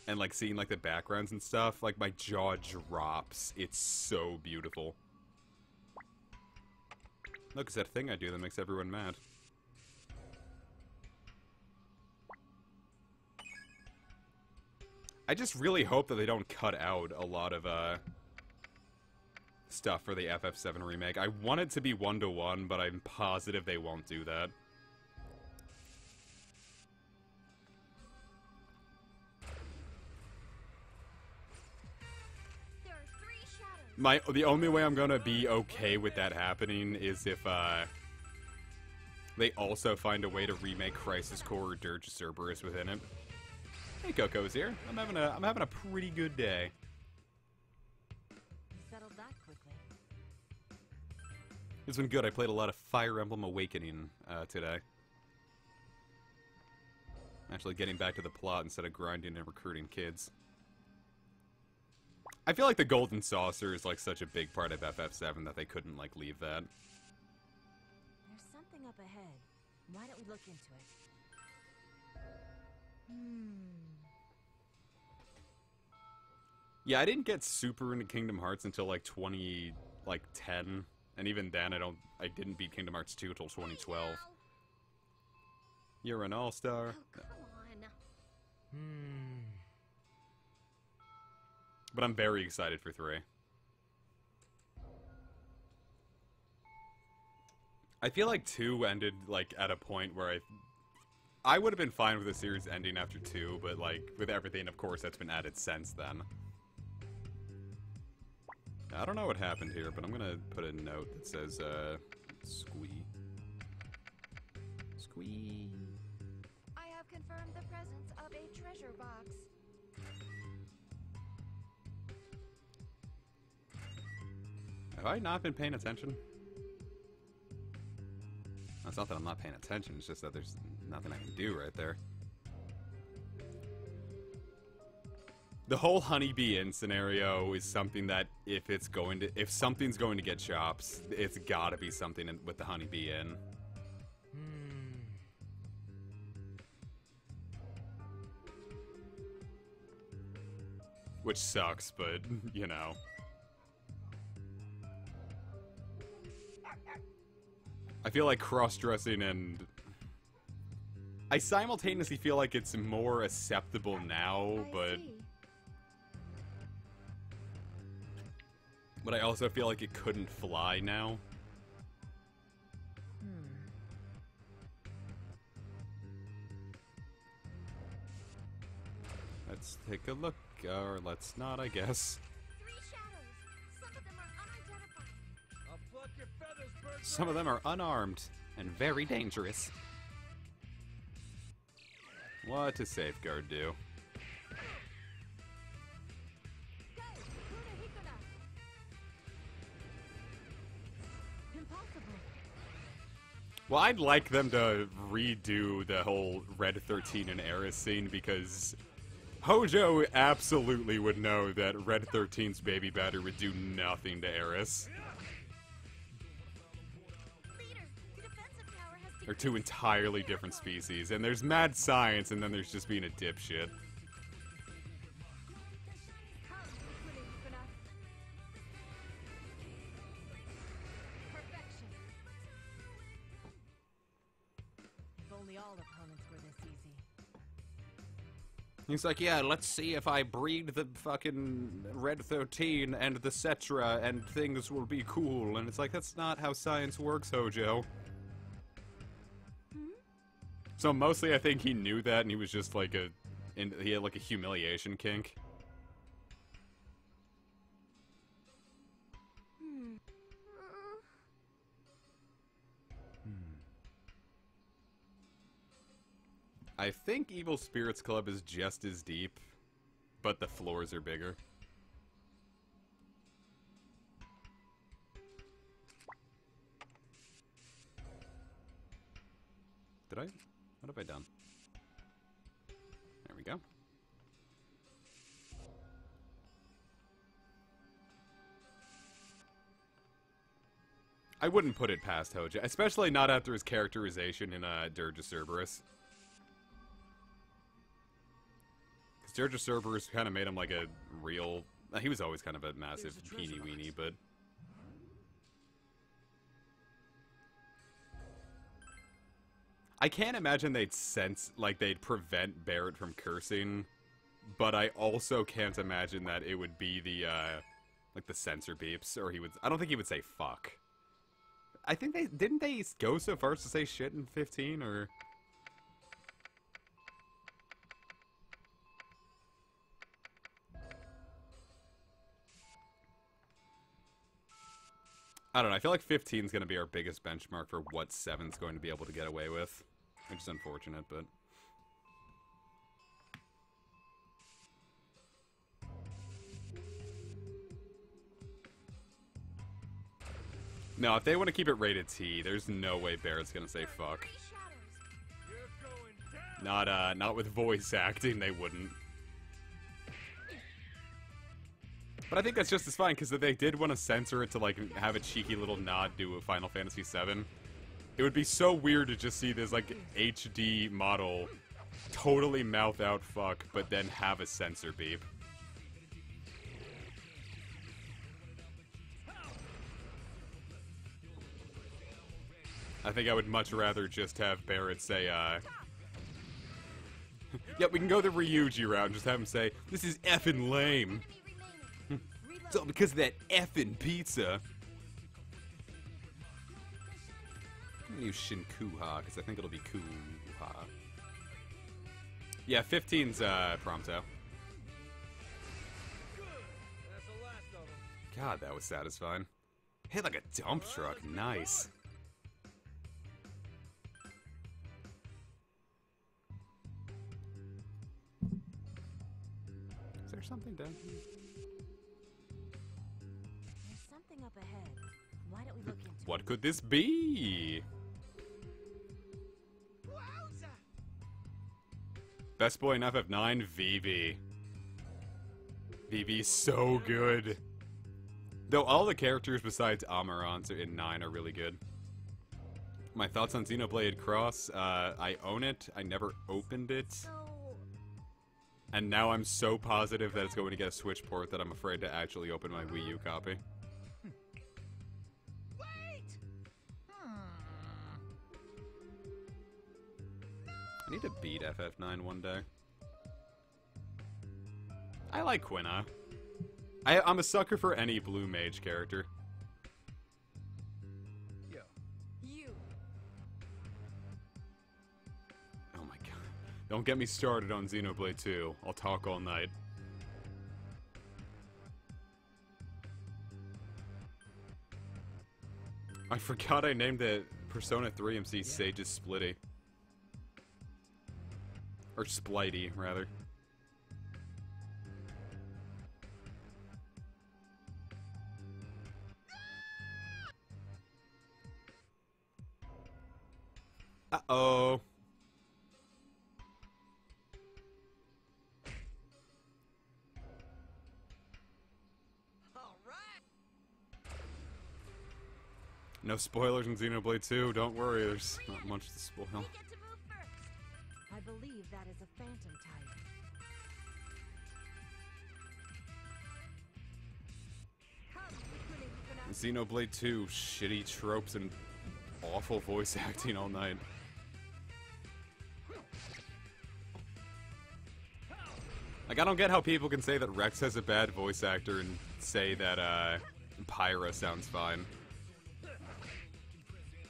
and, like, seeing, like, the backgrounds and stuff, like, my jaw drops. It's so beautiful. Look, it's that thing I do that makes everyone mad. I just really hope that they don't cut out a lot of, stuff for the FF7 remake. I want it to be 1-to-1, but I'm positive they won't do that. The only way I'm gonna be okay with that happening is if, they also find a way to remake Crisis Core or Dirge Cerberus within it. Hey, Coco's here. I'm having a pretty good day. Settled that quickly. It's been good. I played a lot of Fire Emblem Awakening today. Actually getting back to the plot instead of grinding and recruiting kids. I feel like the Golden Saucer is, like, such a big part of FF7 that they couldn't, like, leave that. There's something up ahead. Why don't we look into it? Yeah, I didn't get super into Kingdom Hearts until, like, 2010. And even then, I didn't beat Kingdom Hearts 2 until 2012. You're an all-star. Oh, come on. But I'm very excited for 3. I feel like 2 ended, like, at a point where I would have been fine with the series ending after 2, but, like, with everything, of course, that's been added since then. I don't know what happened here, but I'm gonna put a note that says, squee. Squee. I have confirmed the presence of a treasure box. Have I not been paying attention? It's not that I'm not paying attention, it's just that there's nothing I can do right there. The whole Honeybee Inn scenario is something that if something's going to get chops, it's gotta be something with the Honeybee Inn. Which sucks, but, you know. I feel like cross-dressing and... I simultaneously feel like it's more acceptable now, but... But I also feel like it couldn't fly now. Let's take a look, or let's not, I guess. 3 shadows. Some of them are unidentified. I'll pluck your feathers, bird. Some of them are unarmed and very dangerous. What does Safeguard do? Well, I'd like them to redo the whole Red 13 and Eris scene because Hojo absolutely would know that Red 13's baby batter would do nothing to Eris. They're 2 entirely different species, and there's mad science, and then there's just being a dipshit. nearly all opponents were this easy. He's like, yeah, let's see if I breed the fucking Red 13 and the Cetra and things will be cool. And it's like, that's not how science works, Hojo. So mostly I think he knew that and he was just like he had like a humiliation kink. I think Evil Spirits Club is just as deep, but the floors are bigger. Did I? What have I done? There we go. I wouldn't put it past Hojo, especially not after his characterization in Dirge of Cerberus. Because Dirge of Cerberus kind of made him like a real... he was always kind of a massive teeny weenie, but... I can't imagine they'd they'd prevent Barrett from cursing, but I also can't imagine that it would be the, like the censor beeps, or I don't think he would say fuck. I think didn't they go so far as to say shit in 15, or? I don't know, I feel like 15 is going to be our biggest benchmark for what 7's going to be able to get away with. Which is unfortunate, but... No, if they want to keep it rated T, there's no way Barrett's gonna say fuck. Not with voice acting, they wouldn't. But I think that's just as fine, because if they did want to censor it to, like, have a cheeky little nod to a Final Fantasy VII, it would be so weird to just see this, like, HD model totally mouth out fuck, but then have a censor beep. I think I would much rather just have Barrett say, yeah, we can go the Ryuji route and just have him say, this is effing lame. It's all because of that effing pizza. I'm gonna use Shinkuha, because I think it'll be Kuha. Yeah, 15's, Prompto. God, that was satisfying. Hit like a dump truck, nice. Is there something down here? There's something up ahead. Why don't we look into it? What could this be? Best boy in FF9, VV. VV's so good. Though all the characters besides Amarant in 9 are really good. My thoughts on Xenoblade Cross, I own it. I never opened it. And now I'm so positive that it's going to get a Switch port that I'm afraid to actually open my Wii U copy. I need to beat FF9 one day. I like Quina. I'm a sucker for any blue mage character. Yo. You. Oh my god. Don't get me started on Xenoblade 2. I'll talk all night. I forgot I named the Persona 3 MC Sage's Splitty. Or Splitey, rather. Uh-oh. No spoilers in Xenoblade 2, don't worry, there's not much to spoil. I believe that is a phantom type. Xenoblade 2, shitty tropes and awful voice acting all night. Like, I don't get how people can say that Rex has a bad voice actor and say that, Pyra sounds fine.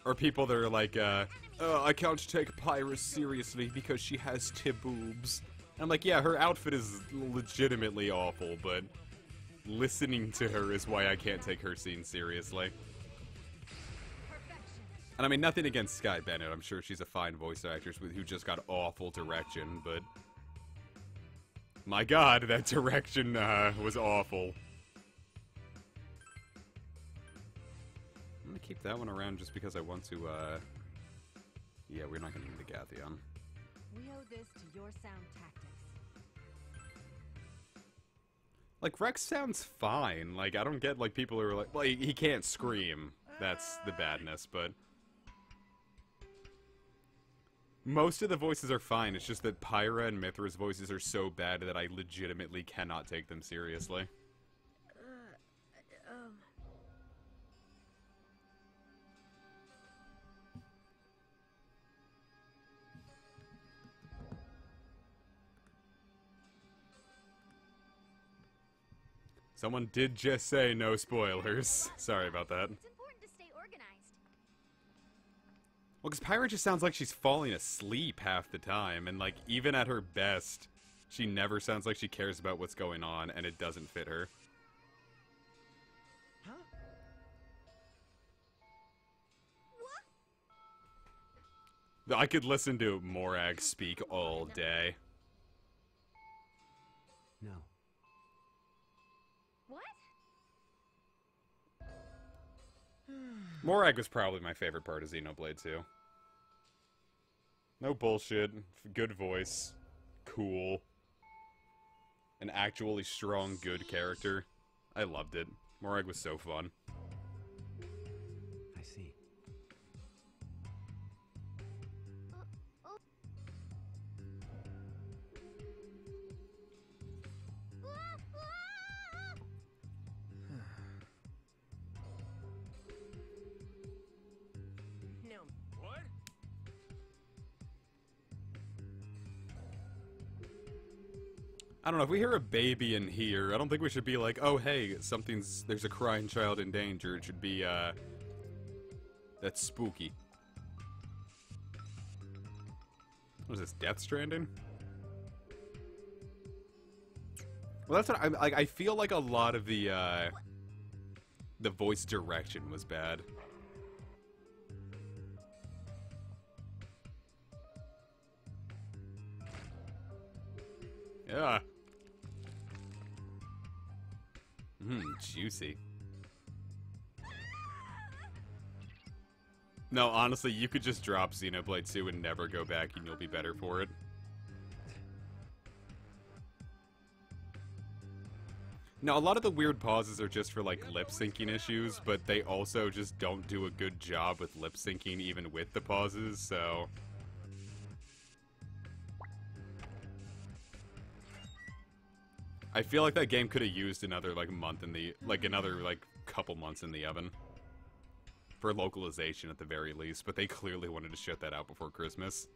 Or people that are like, I can't take Pyra seriously because she has boobs. I'm like, yeah, her outfit is legitimately awful, but listening to her is why I can't take her scene seriously. And I mean, nothing against Sky Bennett. I'm sure she's a fine voice actress who just got awful direction, but... my god, that direction, was awful. I'm gonna keep that one around just because I want to, yeah, we're not gonna need the Gathion. We owe this to your sound tactics. Like, Rex sounds fine. Like, I don't get, like, people who are like, well, he can't scream. That's the badness, but... most of the voices are fine. It's just that Pyra and Mithra's voices are so bad that I legitimately cannot take them seriously. Someone did just say no spoilers. Sorry about that. It's important to stay organized. Well, because Pyra just sounds like she's falling asleep half the time, and, like, even at her best, she never sounds like she cares about what's going on, and it doesn't fit her. Huh? What? I could listen to Morag speak all day. No. What? Morag was probably my favorite part of Xenoblade 2. No bullshit, good voice, cool, an actually strong, good character. I loved it. Morag was so fun. I see. No. What? I don't know, if we hear a baby in here, I don't think we should be like, oh hey, there's a crying child in danger. It should be, that's spooky. What is this, Death Stranding? Well, that's what I feel like a lot of the voice direction was bad. Yeah. Juicy. No, honestly, you could just drop Xenoblade 2 and never go back and you'll be better for it. Now, a lot of the weird pauses are just for, like, lip-syncing issues, but they also just don't do a good job with lip-syncing even with the pauses, so... I feel like that game could have used another, like, month in the... like, another, like, couple months in the oven. For localization, at the very least, but they clearly wanted to shut that out before Christmas.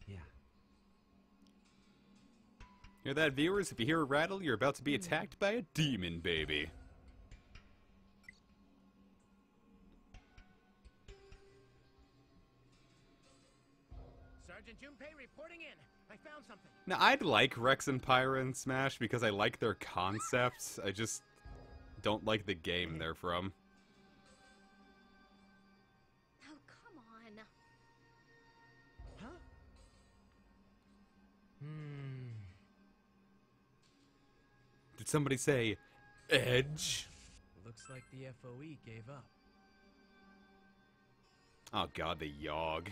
Yeah. Hear that, viewers? If you hear a rattle, you're about to be attacked by a demon baby. Sergeant Junpei reporting in. I found something. Now, I'd like Rex and Pyra in Smash because I like their concepts. I just don't like the game they're from. Oh, come on. Huh? Did somebody say Edge? Looks like the FOE gave up. Oh god, the Yogg.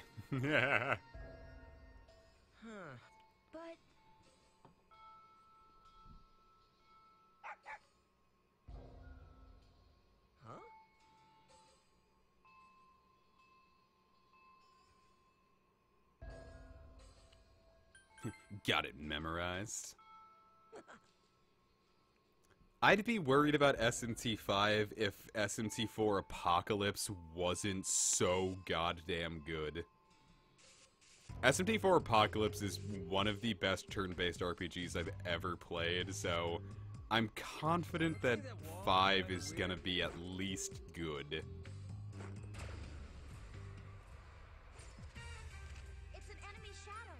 Huh. But Huh? Got it memorized. I'd be worried about SMT5 if SMT4 Apocalypse wasn't so goddamn good. SMT4 Apocalypse is one of the best turn-based RPGs I've ever played, so I'm confident that 5 is gonna be at least good. It's an enemy shadow.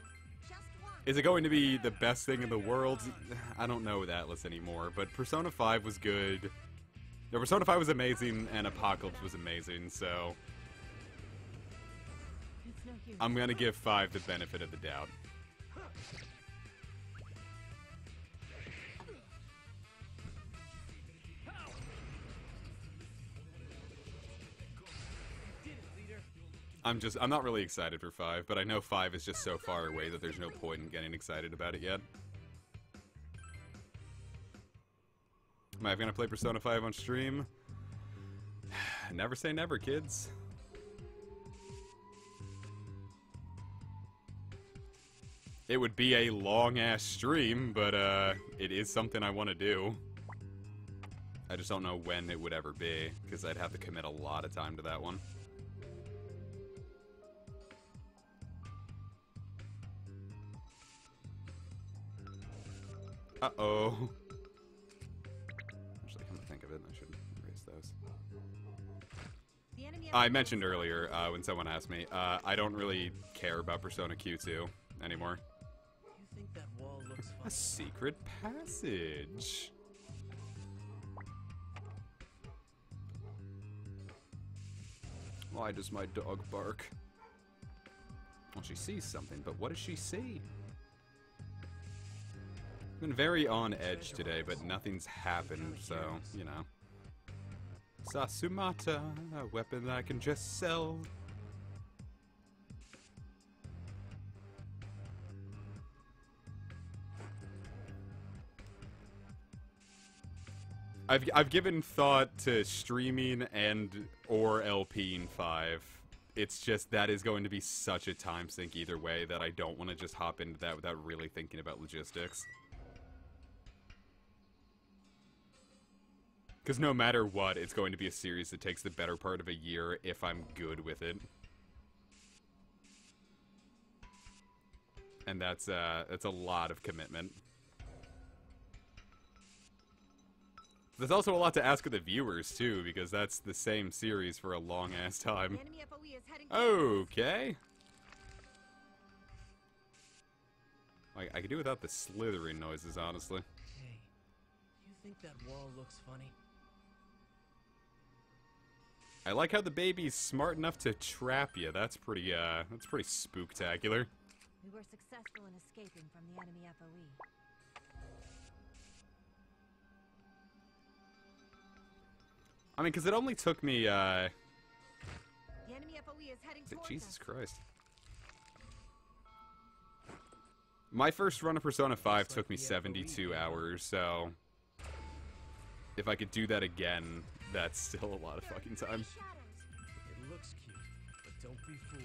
Just one. Is it going to be the best thing in the world? I don't know with Atlas anymore, but Persona 5 was good. No, Persona 5 was amazing, and Apocalypse was amazing, so I'm gonna give 5 the benefit of the doubt. I'm not really excited for 5, but I know 5 is just so far away that there's no point in getting excited about it yet. Am I gonna play Persona 5 on stream? Never say never, kids. It would be a long-ass stream, but, it is something I want to do. I just don't know when it would ever be, because I'd have to commit a lot of time to that one. Uh-oh. Actually, come to think of it, I should erase those. I mentioned earlier, when someone asked me, I don't really care about Persona Q2 anymore. You think that wall looks funny? A secret passage. Why does my dog bark? Well, she sees something, but what does she see? Been very on edge today, but nothing's happened, so, you know. Sasumata, a weapon that I can just sell. I've given thought to streaming and or LPing 5. It's just that is going to be such a time sink either way that I don't want to just hop into that without really thinking about logistics. Because no matter what, it's going to be a series that takes the better part of a year if I'm good with it. And that's a lot of commitment. There's also a lot to ask of the viewers, too, because that's the same series for a long-ass time. Okay. I could do without the slithering noises, honestly. Hey, you think that wall looks funny? I like how the baby's smart enough to trap you. That's pretty spooktacular. We were successful in escaping from the enemy FOE. I mean, because it only took me, The enemy FOE is heading towards Jesus us. Christ. My first run of Persona 5 took me 72 hours, so if I could do that again, that's still a lot of fucking time. It looks cute, but don't be fooled.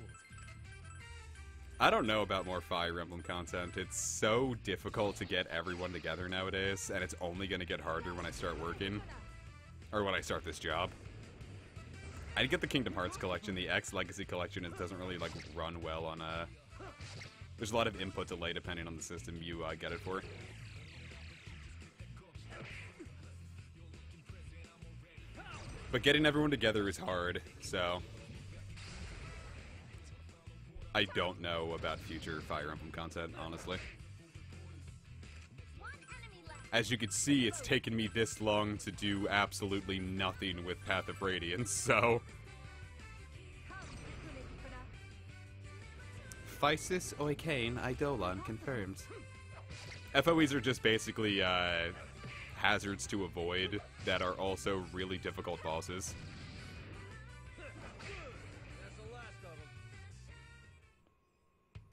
I don't know about more Fire Emblem content. It's so difficult to get everyone together nowadays, and it's only going to get harder when I start working. Or when I start this job. I'd get the Kingdom Hearts collection. The X Legacy collection, it doesn't really, like, run well on, there's a lot of input delay depending on the system you, get it for. But getting everyone together is hard, so I don't know about future Fire Emblem content, honestly. As you can see, it's taken me this long to do absolutely nothing with Path of Radiance, so Physis Oikein Eidolon confirmed. FOEs are just basically, hazards to avoid that are also really difficult bosses.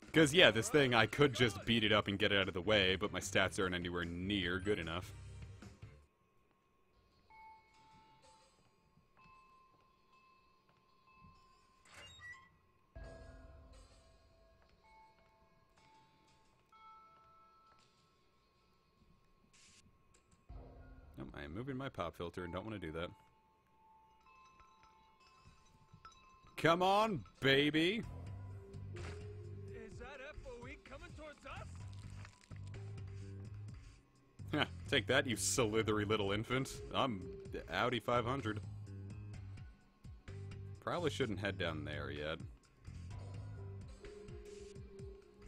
Because, yeah, this thing, I could just beat it up and get it out of the way, but my stats aren't anywhere near good enough. Oh, my am moving my pop filter and don't want to do that. Come on, baby! Is that FOE coming towards us? Heh, take that, you slithery little infant. I'm Audi 500. Probably shouldn't head down there yet.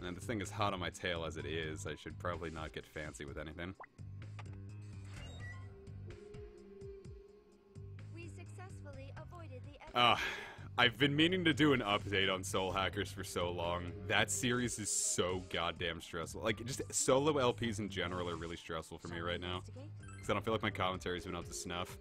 And this thing is hot on my tail as it is. I should probably not get fancy with anything. We successfully avoided the I've been meaning to do an update on Soul Hackers for so long. That series is so goddamn stressful. Like, just solo LPs in general are really stressful for me right now. Because I don't feel like my commentary's been up to snuff.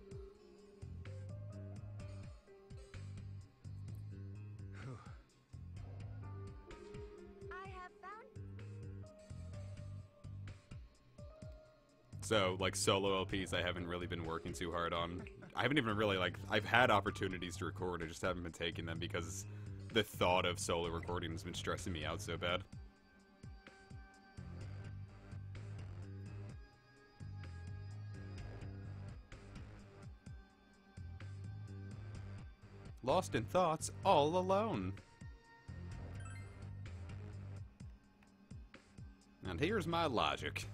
So, like, solo LPs I haven't really been working too hard on. I haven't even really, like, I've had opportunities to record, I just haven't been taking them because the thought of solo recording has been stressing me out so bad. Lost in thoughts, all alone. And here's my logic.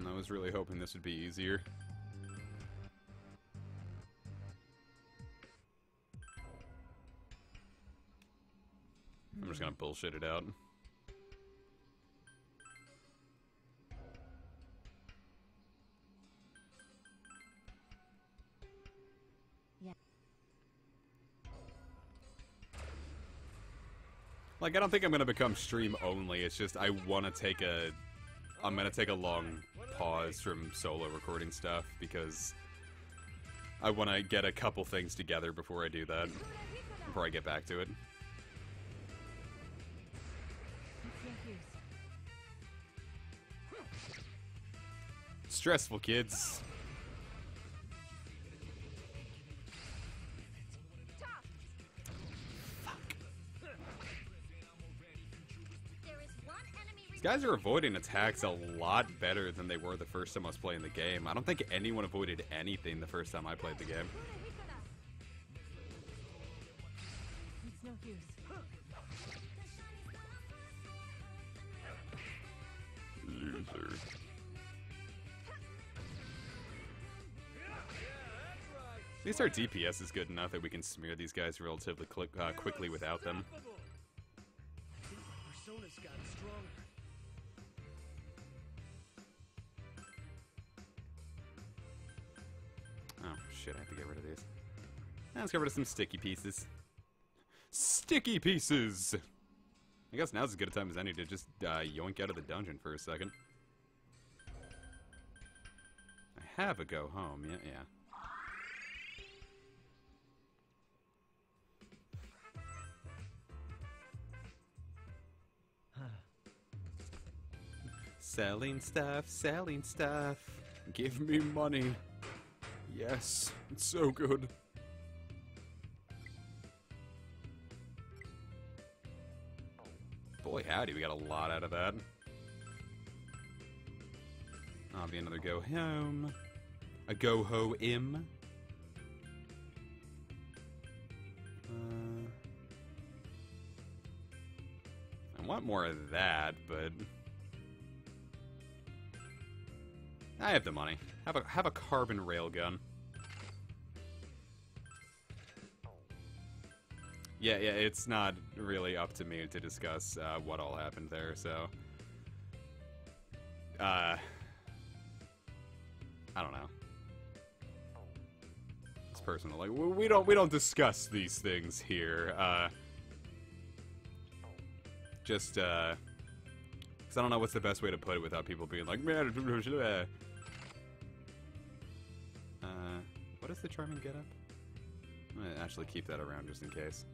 I was really hoping this would be easier. I'm just gonna bullshit it out. Yeah. Like, I don't think I'm gonna become stream only, it's just I wanna take a... I'm gonna take a long pause from solo recording stuff because I want to get a couple things together before I do that, before I get back to it. Stressful, kids. These guys are avoiding attacks a lot better than they were the first time I was playing the game. I don't think anyone avoided anything the first time I played the game. It's no use. Loser. At least our DPS is good enough that we can smear these guys relatively quickly without them. Persona's gotten stronger. Oh, shit, I have to get rid of these. Let's get rid of some sticky pieces. Sticky pieces! I guess now's as good a time as any to just yoink out of the dungeon for a second. I have a go home, yeah. Selling stuff. Give me money. Yes, it's so good. Boy howdy, we got a lot out of that. I'll be another go home. A go ho im. I want more of that, but I have the money. Have a carbon railgun. Yeah, it's not really up to me to discuss what all happened there, so I don't know. It's personal. Like we don't discuss these things here. Just because I don't know what's the best way to put it without people being like, man. What is the charming getup? I'm gonna actually keep that around just in case.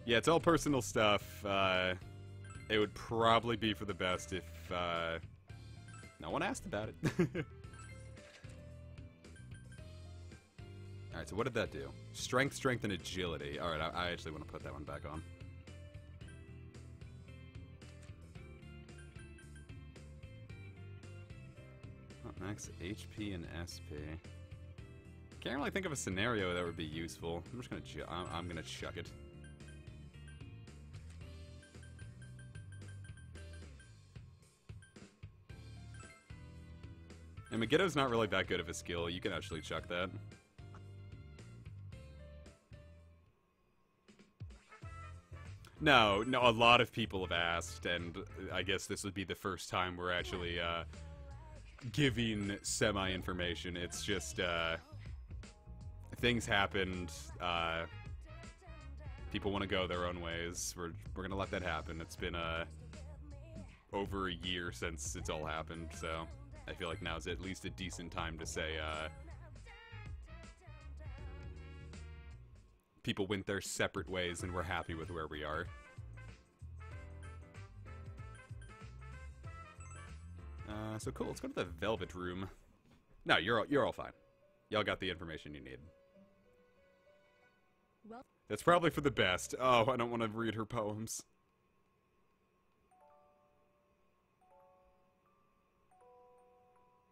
Yeah, it's all personal stuff. It would probably be for the best if no one asked about it. Alright, so what did that do? Strength, strength, and agility. Alright, I actually want to put that one back on. Oh, max HP and SP. Can't really think of a scenario that would be useful. I'm just gonna I'm gonna chuck it. And Megiddo's not really that good of a skill. You can actually chuck that. No, a lot of people have asked, and I guess this would be the first time we're actually giving semi-information. It's just, things happened, people want to go their own ways. We're gonna let that happen. It's been, over a year since it's all happened, so I feel like now's at least a decent time to say, people went their separate ways and we're happy with where we are. So cool, let's go to the Velvet Room. No, you're all fine. Y'all got the information you need. Well, that's probably for the best. Oh, I don't want to read her poems.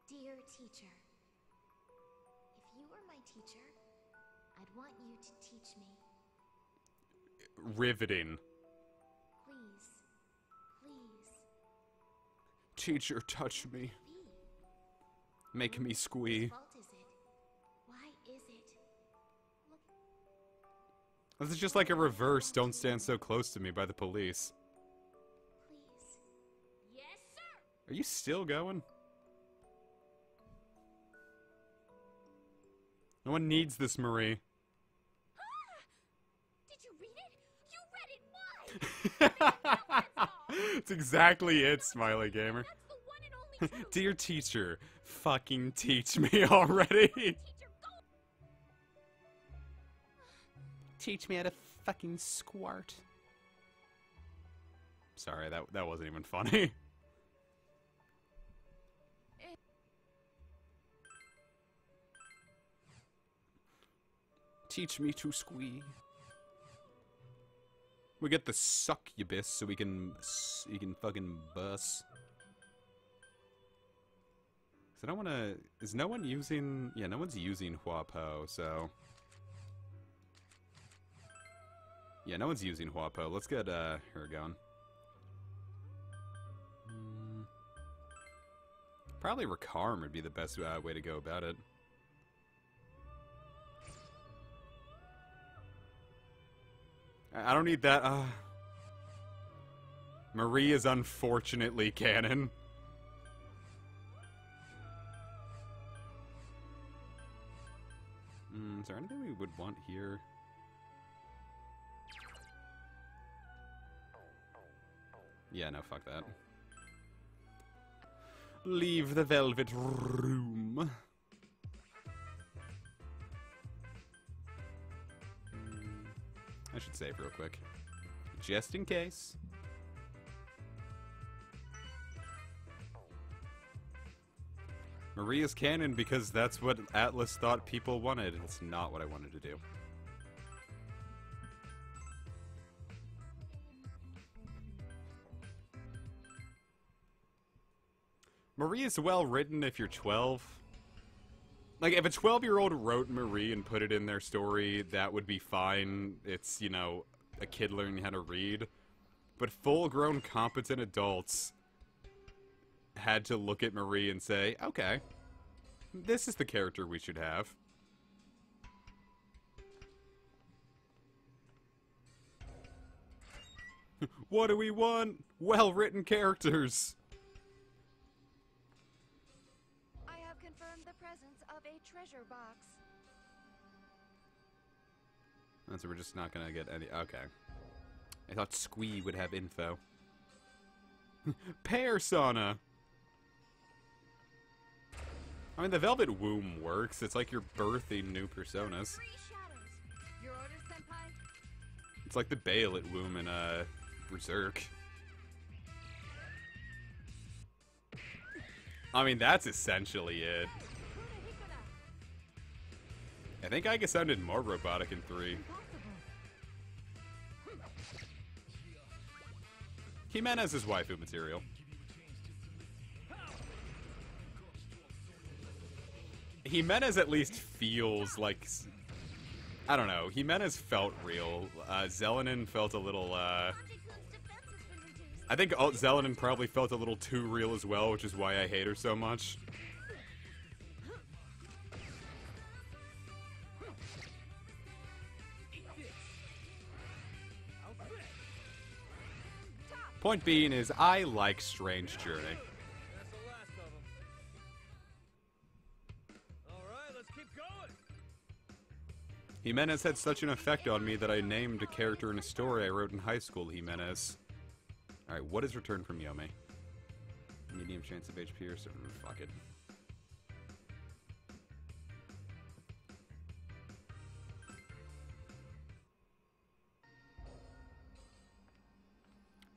Dear teacher, if you were my teacher, I'd want you to teach me. Riveting. Please, please. Teacher, touch me. Make me squee. Whose fault is it? Why is it? Look. This is just like a reverse "Don't Stand So Close to Me" by the Police. Please. Yes, sir. Are you still going? No one needs this, Marie. Did you read it? You read it. Why? It's exactly it, Smiley Gamer. That's the one and only truth. Dear teacher, fucking teach me already. Teacher, go. Teach me how to fucking squirt. Sorry, that wasn't even funny. Teach me to squee. We get the succubus so we can fucking bus. So I don't wanna. Is no one using? Yeah, no one's using Huapo, so. Yeah, no one's using Huapo. Let's get her going. Probably Rakarm would be the best way to go about it. I don't need that. Marie is unfortunately canon. Is there anything we would want here? Yeah, no, fuck that. Leave the Velvet Room. I should save real quick. Just in case. Maria's canon because that's what Atlas thought people wanted. It's not what I wanted to do. Maria's well written if you're 12. Like, if a 12-year-old wrote Marie and put it in their story, that would be fine. It's, you know, a kid learning how to read. But full-grown, competent adults had to look at Marie and say, okay, this is the character we should have. What do we want? Well-written characters! Confirmed the presence of a treasure box. So we're just not gonna get any. Okay. I thought Squee would have info. Pear sauna! I mean, the Velvet Womb works. It's like you're birthing new personas. Your orders, senpai? It's like the Bayolet Womb in Berserk. I mean, that's essentially it. I think Iga sounded more robotic in 3. Jimenez is waifu material. Jimenez at least feels like... I don't know. Jimenez felt real. Zelenin felt a little, I think Zelenin probably felt a little too real as well, which is why I hate her so much. Point being is, I like Strange Journey. That's the last of them. Alright, let's keep going. Jimenez had such an effect on me that I named a character in a story I wrote in high school Jimenez. Alright, what is Return from Yomi? Medium chance of HP or something? Fuck it.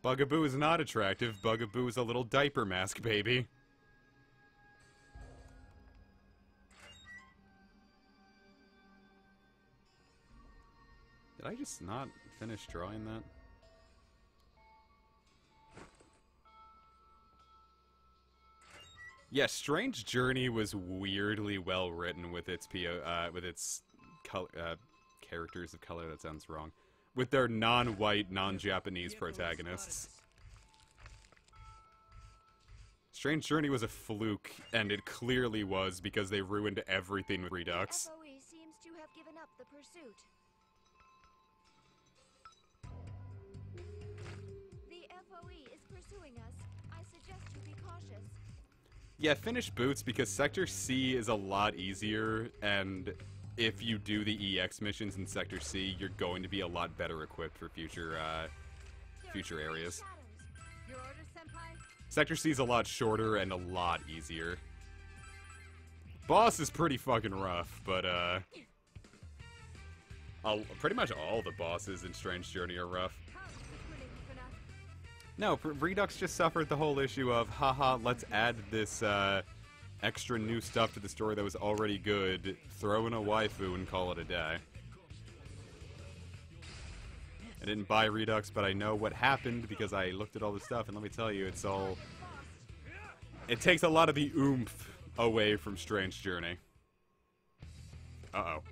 Bugaboo is not attractive. Bugaboo is a little diaper mask baby. Did I just not finish drawing that? Yeah, Strange Journey was weirdly well written with its characters of color. That sounds wrong. With their non-white, non-Japanese protagonists. Strange Journey was a fluke, and it clearly was because they ruined everything with Redux. FOE seems to have given up the pursuit. The FOE is pursuing us. I suggest you be cautious. Yeah, finish Boots because Sector C is a lot easier, and if you do the EX missions in Sector C, you're going to be a lot better equipped for future areas. Your orders, Senpai? Sector C is a lot shorter and a lot easier. Boss is pretty fucking rough, but pretty much all the bosses in Strange Journey are rough. No, Redux just suffered the whole issue of, haha, let's add this extra new stuff to the story that was already good, throw in a waifu and call it a day. I didn't buy Redux, but I know what happened because I looked at all the stuff, and let me tell you, it's all... It takes a lot of the oomph away from Strange Journey. Uh-oh.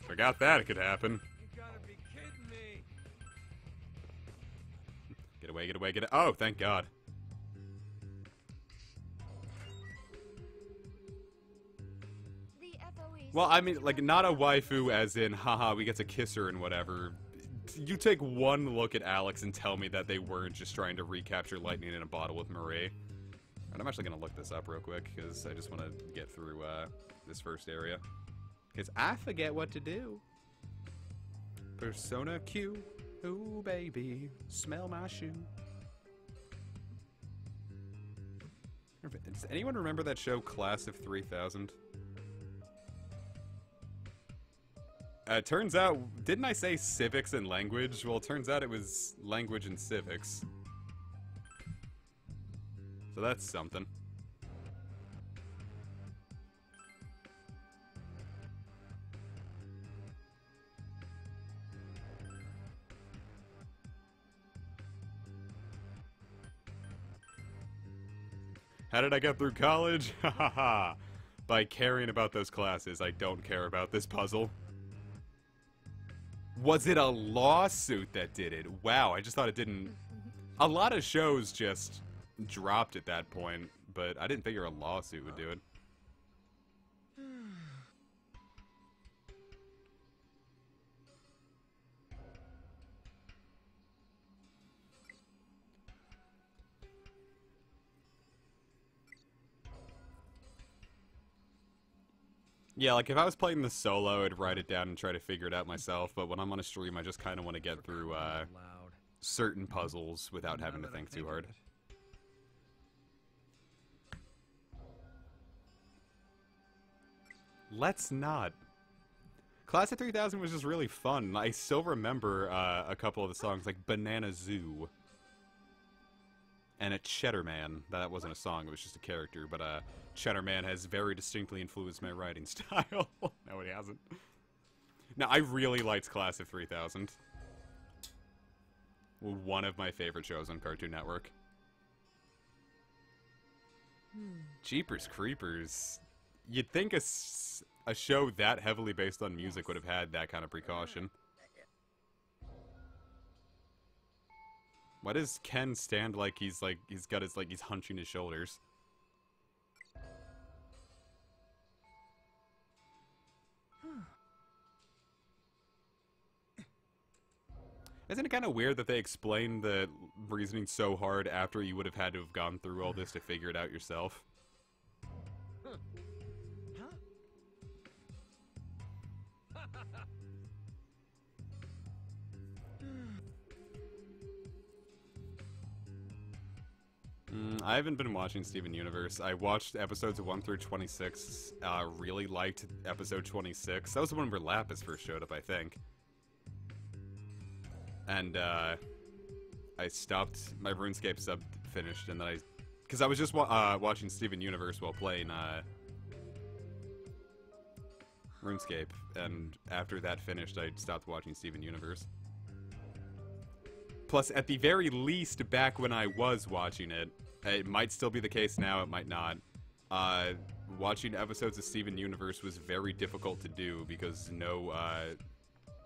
Forgot that it could happen. You gotta be kidding me. Get away, get away, get... Oh, thank God. Well, I mean, like, not a waifu as in, haha, we get to kiss her and whatever. You take one look at Alex and tell me that they weren't just trying to recapture lightning in a bottle with Marie. And I'm actually going to look this up real quick, because I just want to get through this first area. Because I forget what to do. Persona Q. Ooh, baby. Smell my shoe. Does anyone remember that show, Class of 3000? Turns out, didn't I say civics and language? Well, it turns out it was language and civics. So that's something. How did I get through college? Ha ha ha. By caring about those classes. I don't care about this puzzle. Was it a lawsuit that did it? Wow, I just thought it didn't... A lot of shows just dropped at that point, but I didn't figure a lawsuit would do it. Yeah, like, if I was playing the solo, I'd write it down and try to figure it out myself, but when I'm on a stream, I just kind of want to get through, certain puzzles without having to think too hard. Let's not. Class of 3000 was just really fun. I still remember, a couple of the songs, like Banana Zoo. And a Cheddar Man. That wasn't a song, it was just a character, but Cheddar Man has very distinctly influenced my writing style. No, it hasn't. No, I really liked Class of 3000. One of my favorite shows on Cartoon Network. Jeepers Creepers. You'd think a show that heavily based on music would have had that kind of precaution. Why does Ken stand like he's hunching his shoulders? Isn't it kind of weird that they explain the reasoning so hard after you would have had to have gone through all this to figure it out yourself? I haven't been watching Steven Universe. I watched episodes 1 through 26. Really liked episode 26. That was the one where Lapis first showed up, I think. And I stopped. My RuneScape sub finished, and then because I was just watching Steven Universe while playing RuneScape, and after that finished, I stopped watching Steven Universe. Plus, at the very least, back when I was watching it, it might still be the case now, it might not. Watching episodes of Steven Universe was very difficult to do because no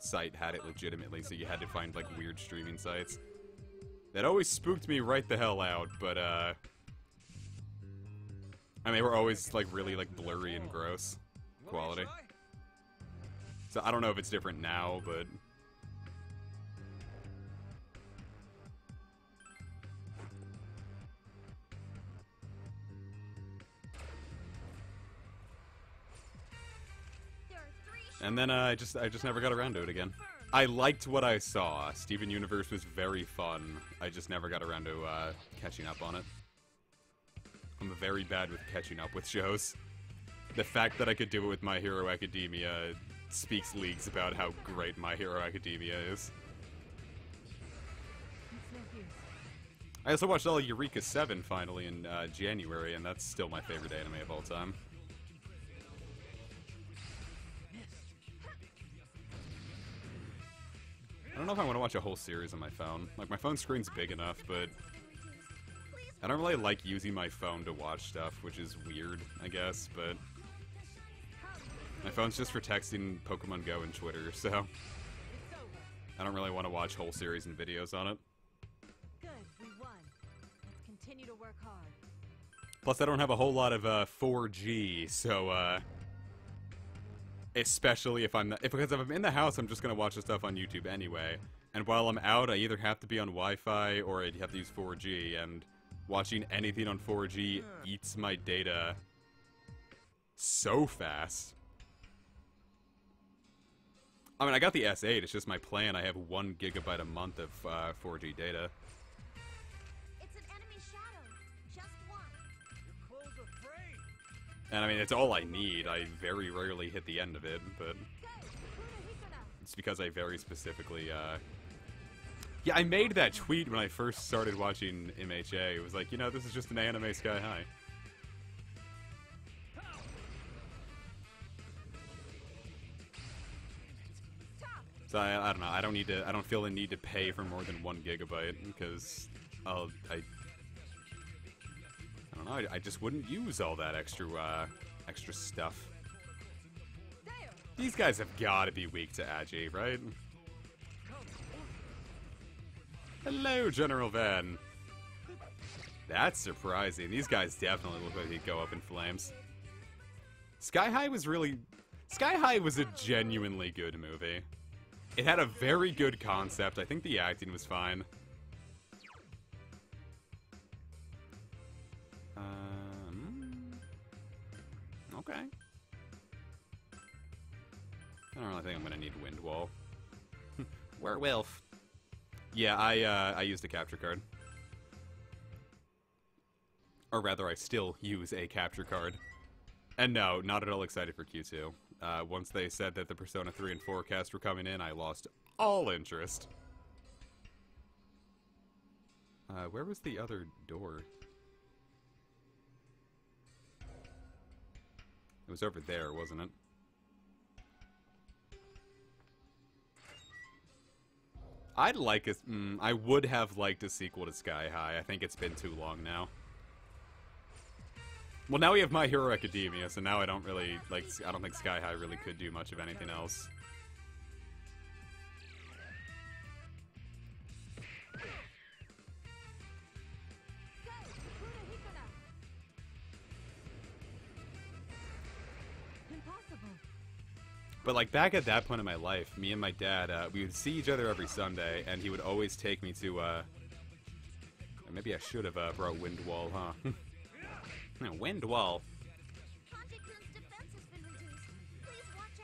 site had it legitimately, so you had to find like weird streaming sites. That always spooked me right the hell out, but I mean, they were always like really like blurry and gross quality. So I don't know if it's different now, but and then I just never got around to it again. I liked what I saw. Steven Universe was very fun. I just never got around to catching up on it. I'm very bad with catching up with shows. The fact that I could do it with My Hero Academia speaks leagues about how great My Hero Academia is. I also watched all of Eureka 7 finally in January, and that's still my favorite anime of all time. I don't know if I want to watch a whole series on my phone. Like, my phone screen's big enough, but I don't really like using my phone to watch stuff, which is weird, I guess, but my phone's just for texting Pokemon Go and Twitter, so I don't really want to watch whole series and videos on it. Good, we won. Let's continue to work hard. Plus, I don't have a whole lot of 4G, so especially if because if I'm in the house, I'm just gonna watch the stuff on YouTube anyway. And while I'm out, I either have to be on Wi-Fi or I have to use 4G. And watching anything on 4G eats my data so fast. I mean, I got the S8. It's just my plan. I have 1 GB a month of 4G data. It's an enemy shadow. Just one. Your clothes are frayed. And I mean, it's all I need. I very rarely hit the end of it, but it's because I very specifically, yeah, I made that tweet when I first started watching MHA. It was like, you know, this is just an anime Sky High. So I don't know. I don't feel the need to pay for more than 1 GB because I don't know. I just wouldn't use all that extra stuff. These guys have got to be weak to Agi, right? Hello, General Van. That's surprising. These guys definitely look like they'd go up in flames. Sky High was a genuinely good movie. It had a very good concept. I think the acting was fine. Okay. I don't really think I'm gonna need Wind Wall. Werewolf. Yeah, I used a capture card. Or rather, I still use a capture card. And no, not at all excited for Q2. Once they said that the Persona 3 and 4 cast were coming in, I lost all interest. Where was the other door? It was over there, wasn't it? I'd like a... I would have liked a sequel to Sky High. I think it's been too long now. Well, now we have My Hero Academia, so now I don't really... like, I don't think Sky High really could do much of anything else. But, like, back at that point in my life, me and my dad, we would see each other every Sunday, and he would always take me to, maybe I should have, brought Windwall, huh? Windwall. Haunted-Kun's defense has been reduced. Please watch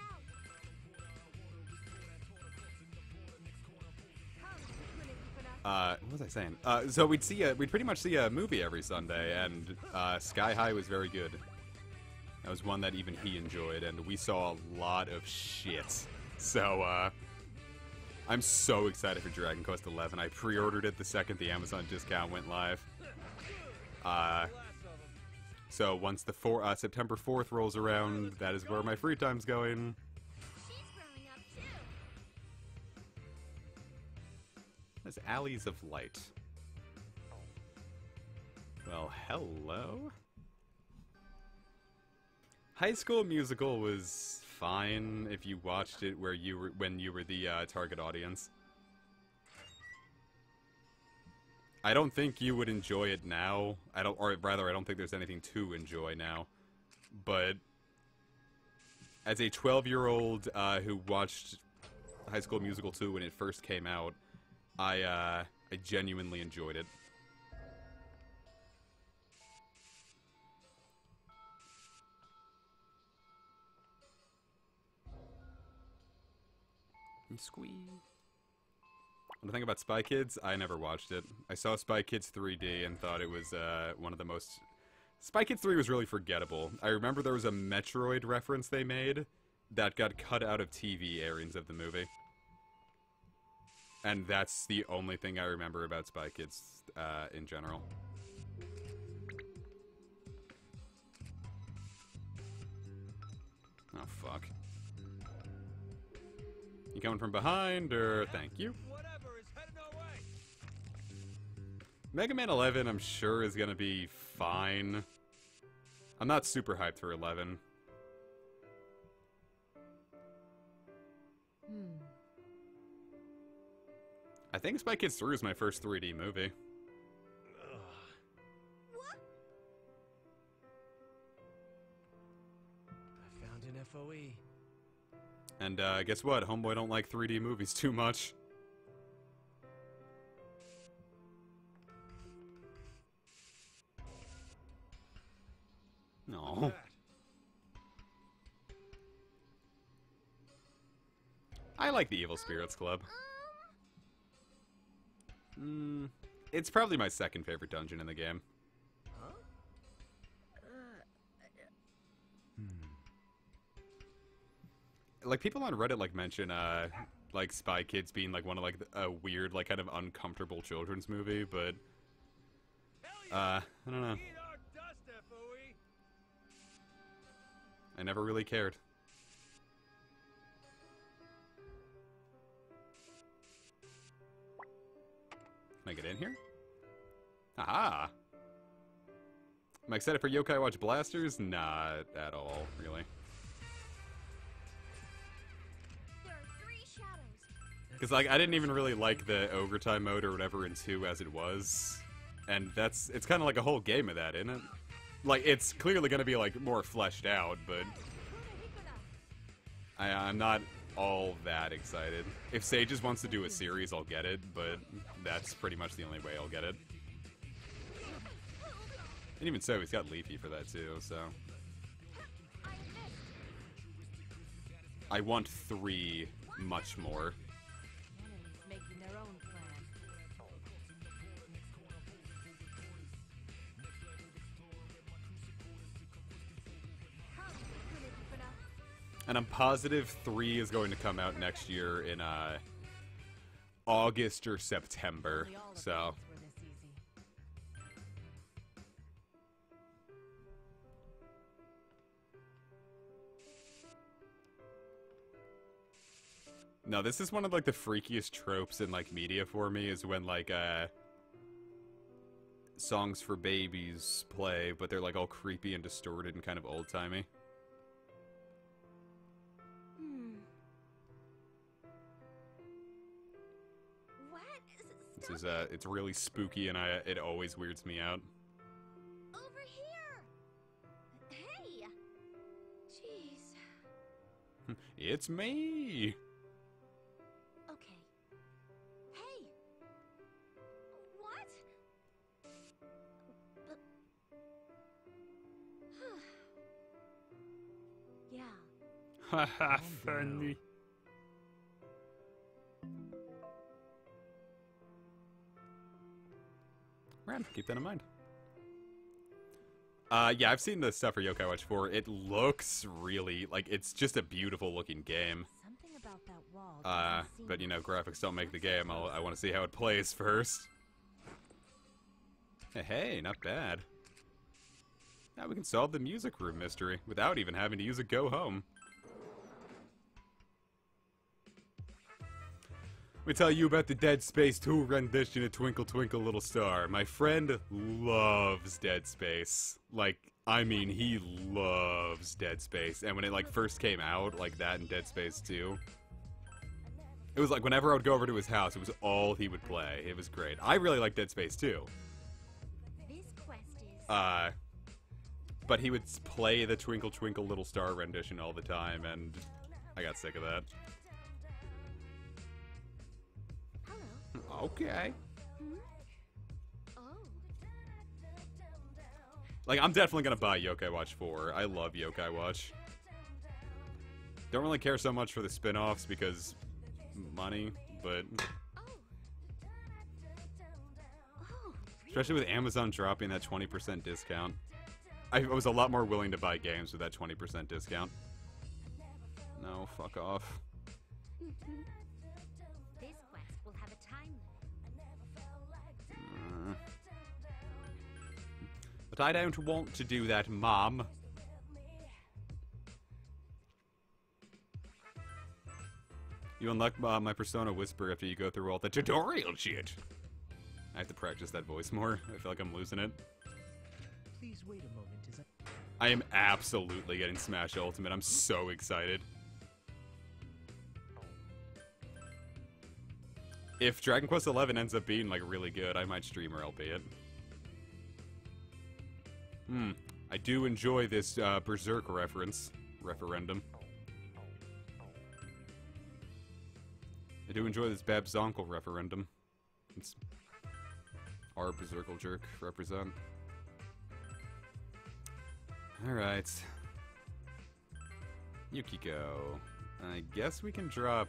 out. What was I saying? So we'd pretty much see a movie every Sunday, and, Sky High was very good. That was one that even he enjoyed, and we saw a lot of shit. So, I'm so excited for Dragon Quest XI. I pre-ordered it the second the Amazon discount went live. So once the September 4th rolls around, that is where my free time's going. She's growing up too. There's Alleys of Light. Well, hello? High School Musical was fine if you watched it when you were the target audience. I don't think you would enjoy it now. I don't think there's anything to enjoy now. But as a 12-year-old who watched High School Musical 2 when it first came out, I genuinely enjoyed it. Squee. What do you think about Spy Kids? I never watched it. I saw Spy Kids 3D and thought it was one of the most... Spy Kids 3 was really forgettable. I remember there was a Metroid reference they made that got cut out of TV airings of the movie. And that's the only thing I remember about Spy Kids in general. Oh, fuck. You coming from behind, or thank you? Mega Man 11, I'm sure, is gonna be fine. I'm not super hyped for 11. I think Spy Kids 3 is my first 3D movie. What? I found an FOE. And, guess what? Homeboy don't like 3D movies too much. No. I like the Evil Spirits Club. It's probably my second favorite dungeon in the game. Like, people on Reddit, like, mention, like, Spy Kids being, like, one of, like, a weird, like, kind of uncomfortable children's movie, but, I don't know. I never really cared. Can I get in here? Aha! Am I excited for Yokai Watch Blasters? Not at all, really. Because, like, I didn't even really like the Ogre Time mode or whatever in 2 as it was. And it's kind of like a whole game of that, isn't it? Like, it's clearly going to be, like, more fleshed out, but I'm not all that excited. If Sages wants to do a series, I'll get it, but that's pretty much the only way I'll get it. And even so, he's got Leafy for that, too, so... I want 3 much more. Making their own plan. And I'm positive 3 is going to come out next year in August or September. So No, this is one of, like, the freakiest tropes in, like, media for me, is when, like, songs for babies play, but they're, like, all creepy and distorted and kind of old-timey. This is, it's really spooky, and it always weirds me out. Over here! Hey! Jeez. It's me! Okay. Hey! What? Yeah. Haha, funny. Right, keep that in mind. Yeah, I've seen the stuff for Yokai Watch 4. It looks really, like, it's just a beautiful looking game. Something about that wall. But you know, graphics don't make the game. I want to see how it plays first. Hey, not bad. Now we can solve the music room mystery without even having to use a go home. Let me tell you about the Dead Space 2 rendition of Twinkle Twinkle Little Star. My friend loves Dead Space. Like, I mean, he loves Dead Space. And when it, like, first came out, like that and Dead Space 2, it was like whenever I would go over to his house, it was all he would play. It was great. I really like Dead Space 2. This quest is... But he would play the Twinkle Twinkle Little Star rendition all the time, and I got sick of that. Okay. Oh. Like, I'm definitely gonna buy Yokai Watch 4. I love Yokai Watch. Don't really care so much for the spin-offs because money, but... Especially with Amazon dropping that 20% discount. I was a lot more willing to buy games with that 20% discount. No, fuck off. This quest will have a time limit. But I don't want to do that, Mom. You unlock my Persona Whisper after you go through all the tutorial shit. I have to practice that voice more. I feel like I'm losing it. Please wait a moment as I am absolutely getting Smash Ultimate. I'm so excited. If Dragon Quest XI ends up being, like, really good, I might stream or LP it. I do enjoy this Berserk referendum. I do enjoy this Babzonkel referendum. It's our Berserkle jerk represent. Alright. Yukiko. I guess we can drop...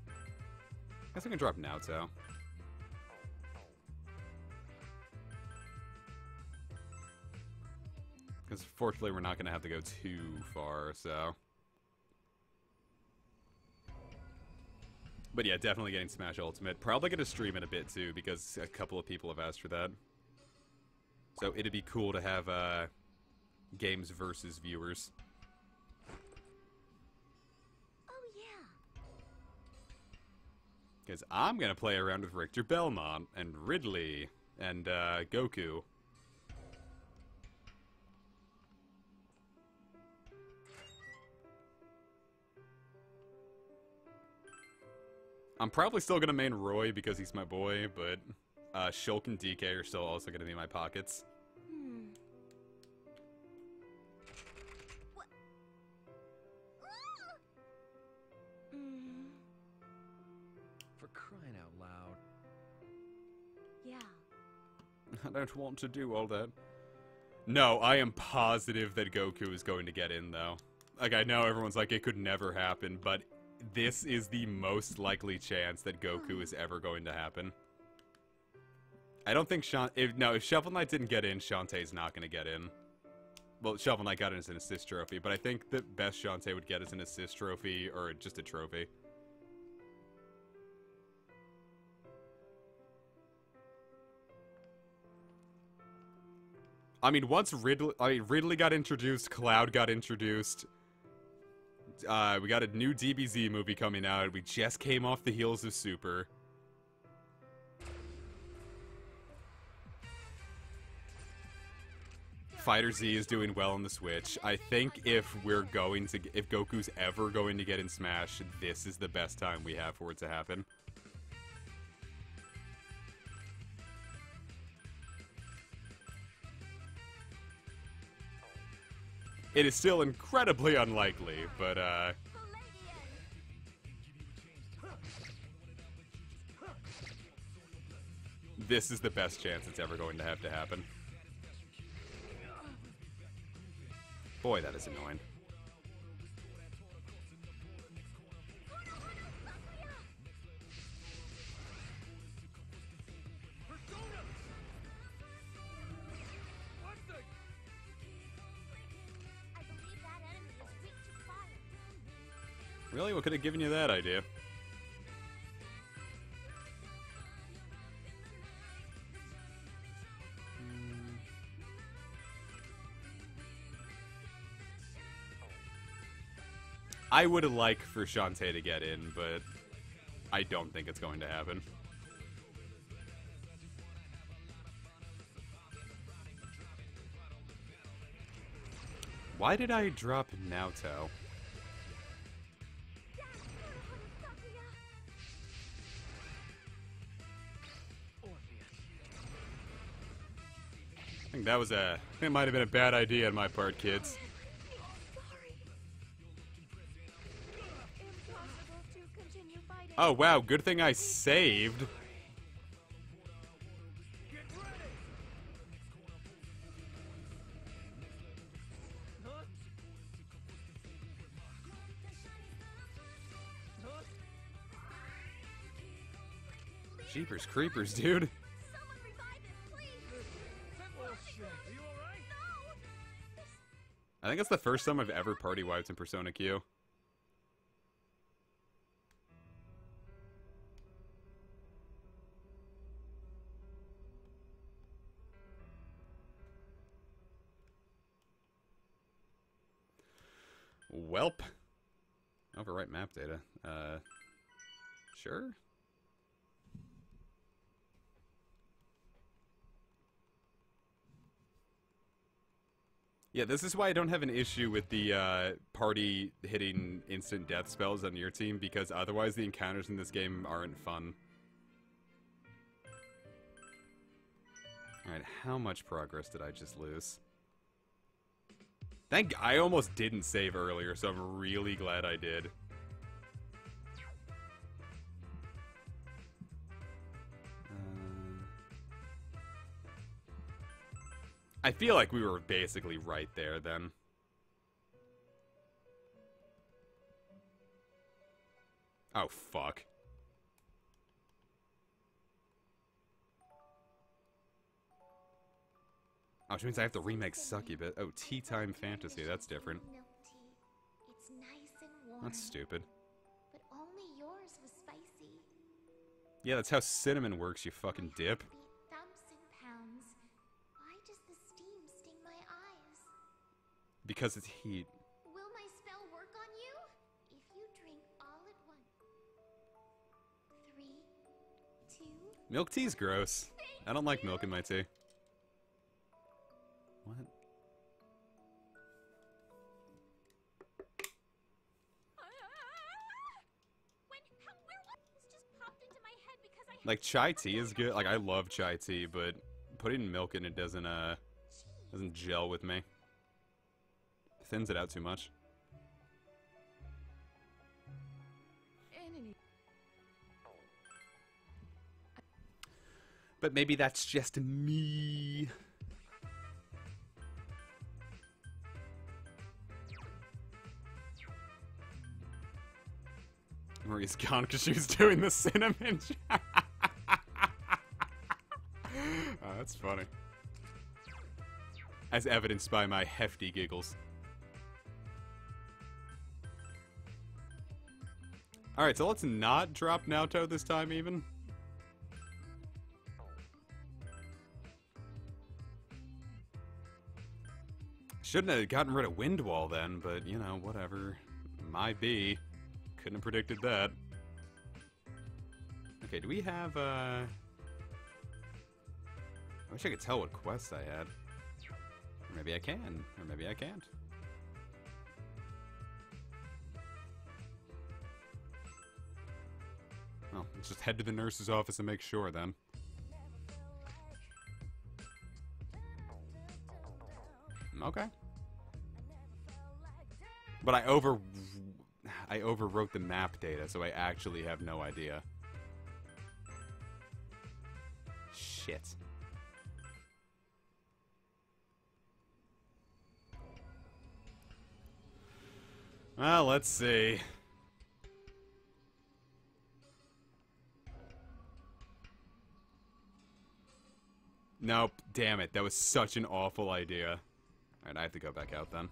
I guess I can drop Naoto. Because fortunately we're not going to have to go too far, so... But yeah, definitely getting Smash Ultimate. Probably going to stream it a bit too, because a couple of people have asked for that. So it'd be cool to have games versus viewers. Oh, yeah. Because I'm going to play around with Richter Belmont and Ridley and Goku. I'm probably still going to main Roy because he's my boy, but Shulk and DK are still also going to be my pockets. What? For crying out loud. Yeah. I don't want to do all that. No, I am positive that Goku is going to get in, though. Like, I know everyone's like, it could never happen, but this is the most likely chance that Goku is ever going to happen. I don't think if Shovel Knight didn't get in, Shantae's not going to get in. Well, Shovel Knight got in as an assist trophy, but I think the best Shantae would get is an assist trophy or just a trophy. I mean, once Ridley got introduced, Cloud got introduced, We got a new DBZ movie coming out. We just came off the heels of Super. Fighter Z is doing well on the Switch. I think if Goku's ever going to get in Smash, this is the best time we have for it to happen. It is still incredibly unlikely, but, this is the best chance it's ever going to have to happen. Boy, that is annoying. Really? What could have given you that idea? I would like for Shantae to get in, but I don't think it's going to happen. Why did I drop Naoto? I think that was it might have been a bad idea on my part, kids. Oh wow, good thing I saved. Jeepers creepers, dude. I think it's the first time I've ever party wiped in Persona Q. Welp. Overwrite map data. Sure. Yeah, this is why I don't have an issue with the party hitting instant death spells on your team, because otherwise the encounters in this game aren't fun. Alright, how much progress did I just lose? I almost didn't save earlier, so I'm really glad I did. I feel like we were basically right there then. Oh, fuck. Oh, which means I have to remake Sucky Bit. Oh, Tea Time Fantasy. That's different. It's nice and warm. That's stupid. But only yours was spicy. Yeah, that's how cinnamon works, you fucking dip. Thumps and pounds. Why does the steam sting my eyes? Because it's heat. Will my spell work on you? If you drink all at once. 3, 2. Milk tea's gross. I don't like milk in my tea. What? Like, chai tea is good. Like, I love chai tea, but putting milk in it doesn't gel with me. Thins it out too much. But maybe that's just me. Marie's gone because she was doing the cinnamon. Oh, that's funny. As evidenced by my hefty giggles. Alright, so let's not drop Naoto this time even. Shouldn't have gotten rid of Windwall then, but, you know, whatever. Might be. Couldn't have predicted that. Okay, do we have, I wish I could tell what quests I had. Or maybe I can, or maybe I can't. Well, let's just head to the nurse's office and make sure, then. Okay. But I overwrote the map data, so I actually have no idea. Shit. Well, let's see. Nope, damn it. That was such an awful idea. Alright, I have to go back out then.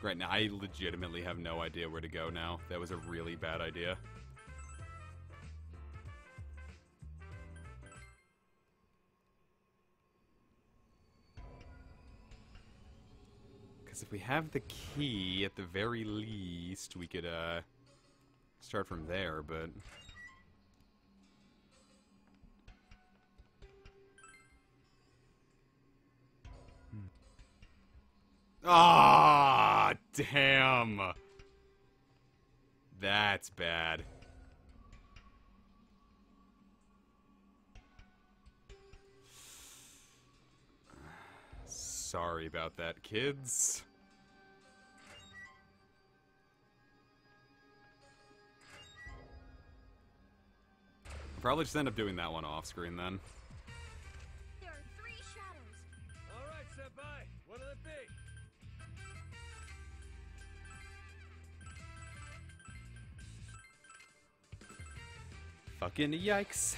Right now, I legitimately have no idea where to go now. That was a really bad idea. Because if we have the key, at the very least, we could, start from there, but... Ah, damn. That's bad. Sorry about that, kids. I'll probably just end up doing that one off screen then. There are 3 shadows. All right, Senpai. What'll it be? Fucking yikes.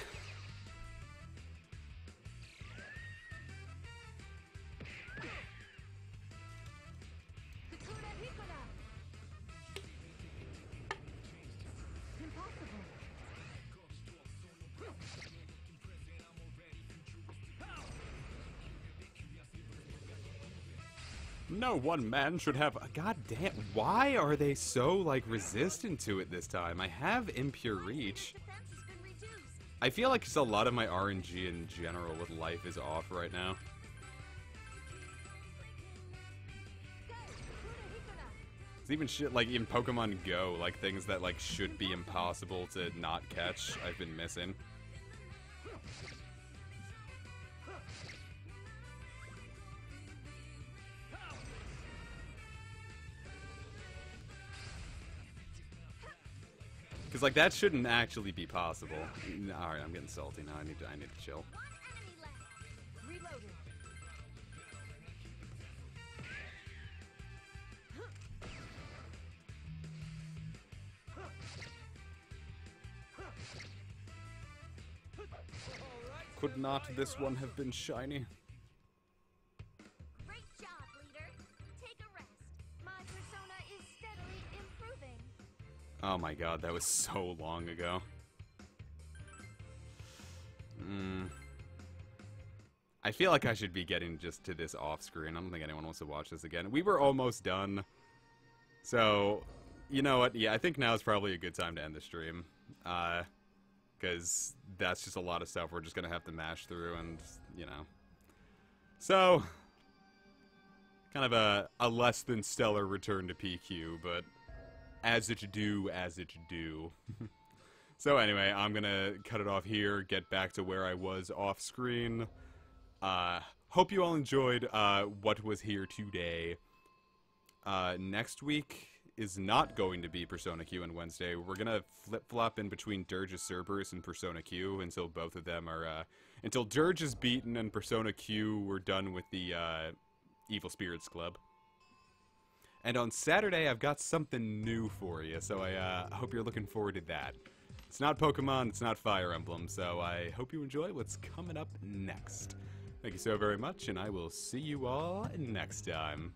No one man should have... God damn, why are they so, like, resistant to it this time? I have Impure Reach. I feel like just a lot of my RNG in general with life is off right now. It's even shit, like, in Pokemon Go, like, things that, like, should be impossible to not catch, I've been missing. Because, like, that shouldn't actually be possible. Alright, I'm getting salty now. I need to chill. Could not this one have been shiny? Great job, leader. Take a rest. My persona is steadily improving. Oh my god, that was so long ago. I feel like I should be getting just to this off screen. I don't think anyone wants to watch this again. We were almost done. So, you know what? Yeah, I think now is probably a good time to end the stream. Because that's just a lot of stuff we're just going to have to mash through and, you know. So, kind of a less than stellar return to PQ, but as it do. So anyway, I'm going to cut it off here, get back to where I was off screen. Hope you all enjoyed what was here today. Next week is not going to be Persona Q and Wednesday. We're gonna flip-flop in between Dirge's Cerberus and Persona Q until both of them are, until Dirge is beaten and Persona Q we're done with the, Evil Spirits Club. And on Saturday, I've got something new for you, so I, hope you're looking forward to that. It's not Pokemon, it's not Fire Emblem, so I hope you enjoy what's coming up next. Thank you so very much, and I will see you all next time.